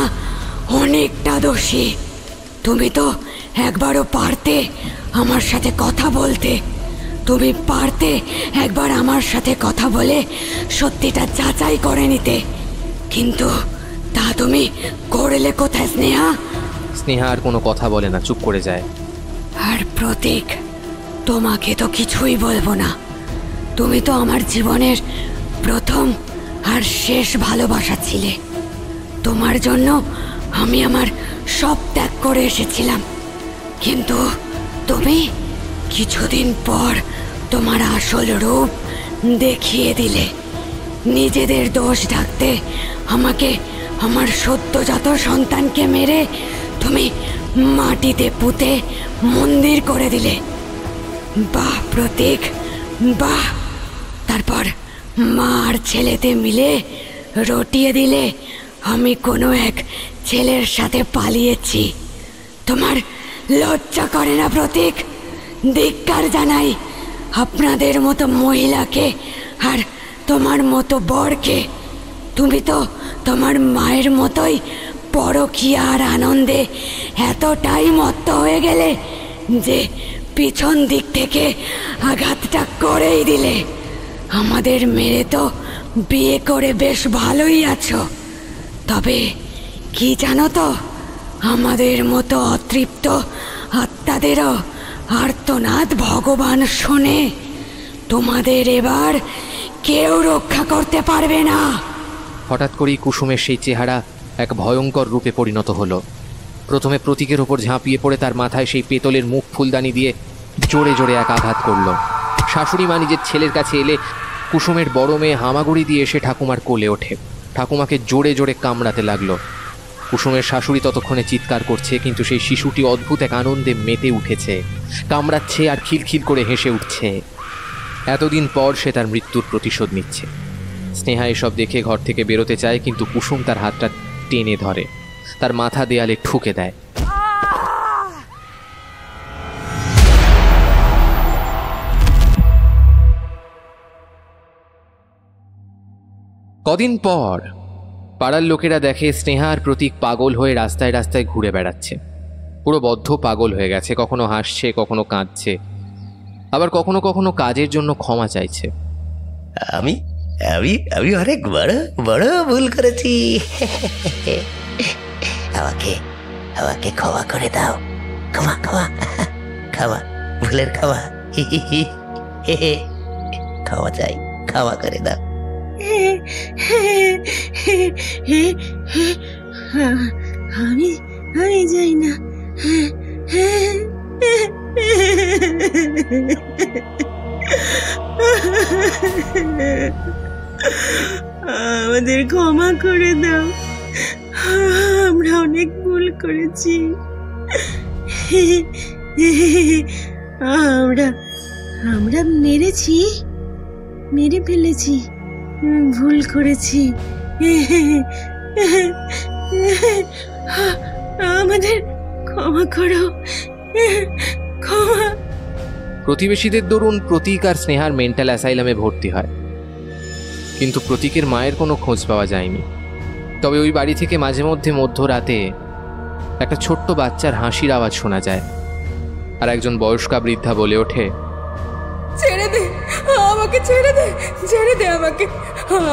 অনেকটা দোষী। তুমি তো একবারও পারতে আমার সাথে কথা বলতে। তুমি পারতে একবার আমার সাথে কথা বলে সত্যিটা যাচাই করে নিতে, কিন্তু তা তুমি করলে কোথায় স্নেহা? স্নেহা আর কোনো কথা বলে না, চুপ করে যায়। আর প্রতীক, তোমাকে তো কিছুই বলবো না। তুমি তো আমার জীবনের প্রথম আর শেষ ভালোবাসা ছিলে। তোমার জন্য আমি আমার সব ত্যাগ করে এসেছিলাম, কিন্তু তুমি কিছুদিন পর তোমার আসল রূপ দেখিয়ে দিলে। নিজেদের দোষ ঢাকতে আমাকে, আমার সদ্যজাত সন্তানকে মেরে তুমি মাটিতে পুঁতে মন্দির করে দিলে। বাহ প্রতীক, বাহ। তারপর মা আর ছেলেতে মিলে রটিয়ে দিলে আমি কোনো এক ছেলের সাথে পালিয়েছি। তোমার লজ্জা করে না প্রতীক? ধিক্কার জানাই আপনাদের মতো মহিলাকে আর তোমার মতো বরকে। তুমি তো তোমার মায়ের মতোই পরকীয়া আর আনন্দে এতটাই মত্ত হয়ে গেলে যে পিছন দিক থেকে আঘাতটা করেই দিলে। আমাদের মেরে তো বিয়ে করে বেশ ভালোই আছো, তবে কি জানো তো, আমাদের মতো অতৃপ্ত আত্মাদেরও আর্তনাদ ভগবান শোনে। তোমাদের এবার কেউ রক্ষা করতে পারবে না। হঠাৎ করেই কুসুমের সেই চেহারা এক ভয়ঙ্কর রূপে পরিণত হলো। প্রথমে প্রতীকের ওপর ঝাঁপিয়ে পড়ে তার মাথায় সেই পেতলের মুখ ফুলদানি দিয়ে জোরে জোরে এক আঘাত করল। শাশুড়ি মা নিজের ছেলের কাছে এলে কুসুমের বড় মেয়ে হামাগুড়ি দিয়ে এসে ঠাকুমার কোলে ওঠে। ঠাকুমাকে জোরে জোরে কামড়াতে লাগলো। কুসুমের শাশুড়ি ততক্ষণে চিৎকার করছে, কিন্তু সেই শিশুটি অদ্ভুত এক আনন্দে মেতে উঠেছে, কামড়াচ্ছে আর খিলখিল করে হেসে উঠছে। এতদিন পর সে তার মৃত্যুর প্রতিশোধ নিচ্ছে। স্নেহা এসব দেখে ঘর থেকে বেরোতে চায়, কিন্তু কুসুম তার হাতটা টেনে ধরে, তার মাথা দেয়ালে ঠুকে দেয়। কদিন পর পাড়ার লোকেরা দেখে স্নেহা আর প্রতীক পাগল হয়ে রাস্তায় রাস্তায় ঘুরে বেড়াচ্ছে। পুরো বদ্ধ পাগল হয়ে গেছে, কখনো হাসছে, কখনো কাঁদছে, আবার কখনো কখনো কাজের জন্য ক্ষমা চাইছে। আমি আমি আমি অনেক বড় বড় ভুল করেছি, আমাকে আমাকে ক্ষমা করে দাও, ক্ষমা ক্ষমা ক্ষমা, ভুলের ক্ষমা, ক্ষমা চাই, ক্ষমা করে দাও। আমি আমি যাই না, আমাদের ক্ষমা করে দাও, আমরা অনেক ভুল করেছি, আমরা আমরা মেরে ফেলেছি, ভুল করেছি, আমাদের ক্ষমা করো, ক্ষমা। প্রতিবেশীদের দরুন প্রতীক আর স্নেহার মেন্টাল অ্যাসাইলামে ভর্তি হয়, কিন্তু প্রতীকের মায়ের কোনো খোঁজ পাওয়া যায়নি। তবে ওই বাড়ি থেকে মাঝে মধ্যে মধ্যরাতে একটা ছোট্ট বাচ্চার হাসির আওয়াজ শোনা যায়, আর একজন বয়স্কা বৃদ্ধা বলে ওঠে, ছেড়ে দে আমাকে, ছেড়ে দে, ছেড়ে দে আমাকে,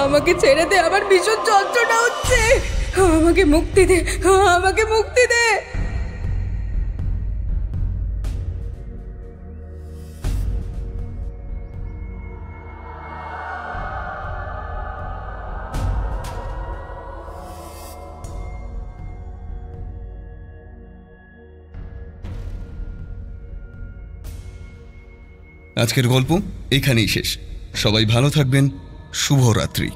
আমাকে ছেড়ে দে, আমার ভীষণ যন্ত্রণা হচ্ছে, আমাকে মুক্তি দে, আমাকে মুক্তি দে। আজকের গল্প এখানেই শেষ। সবাই ভালো থাকবেন। শুভরাত্রি।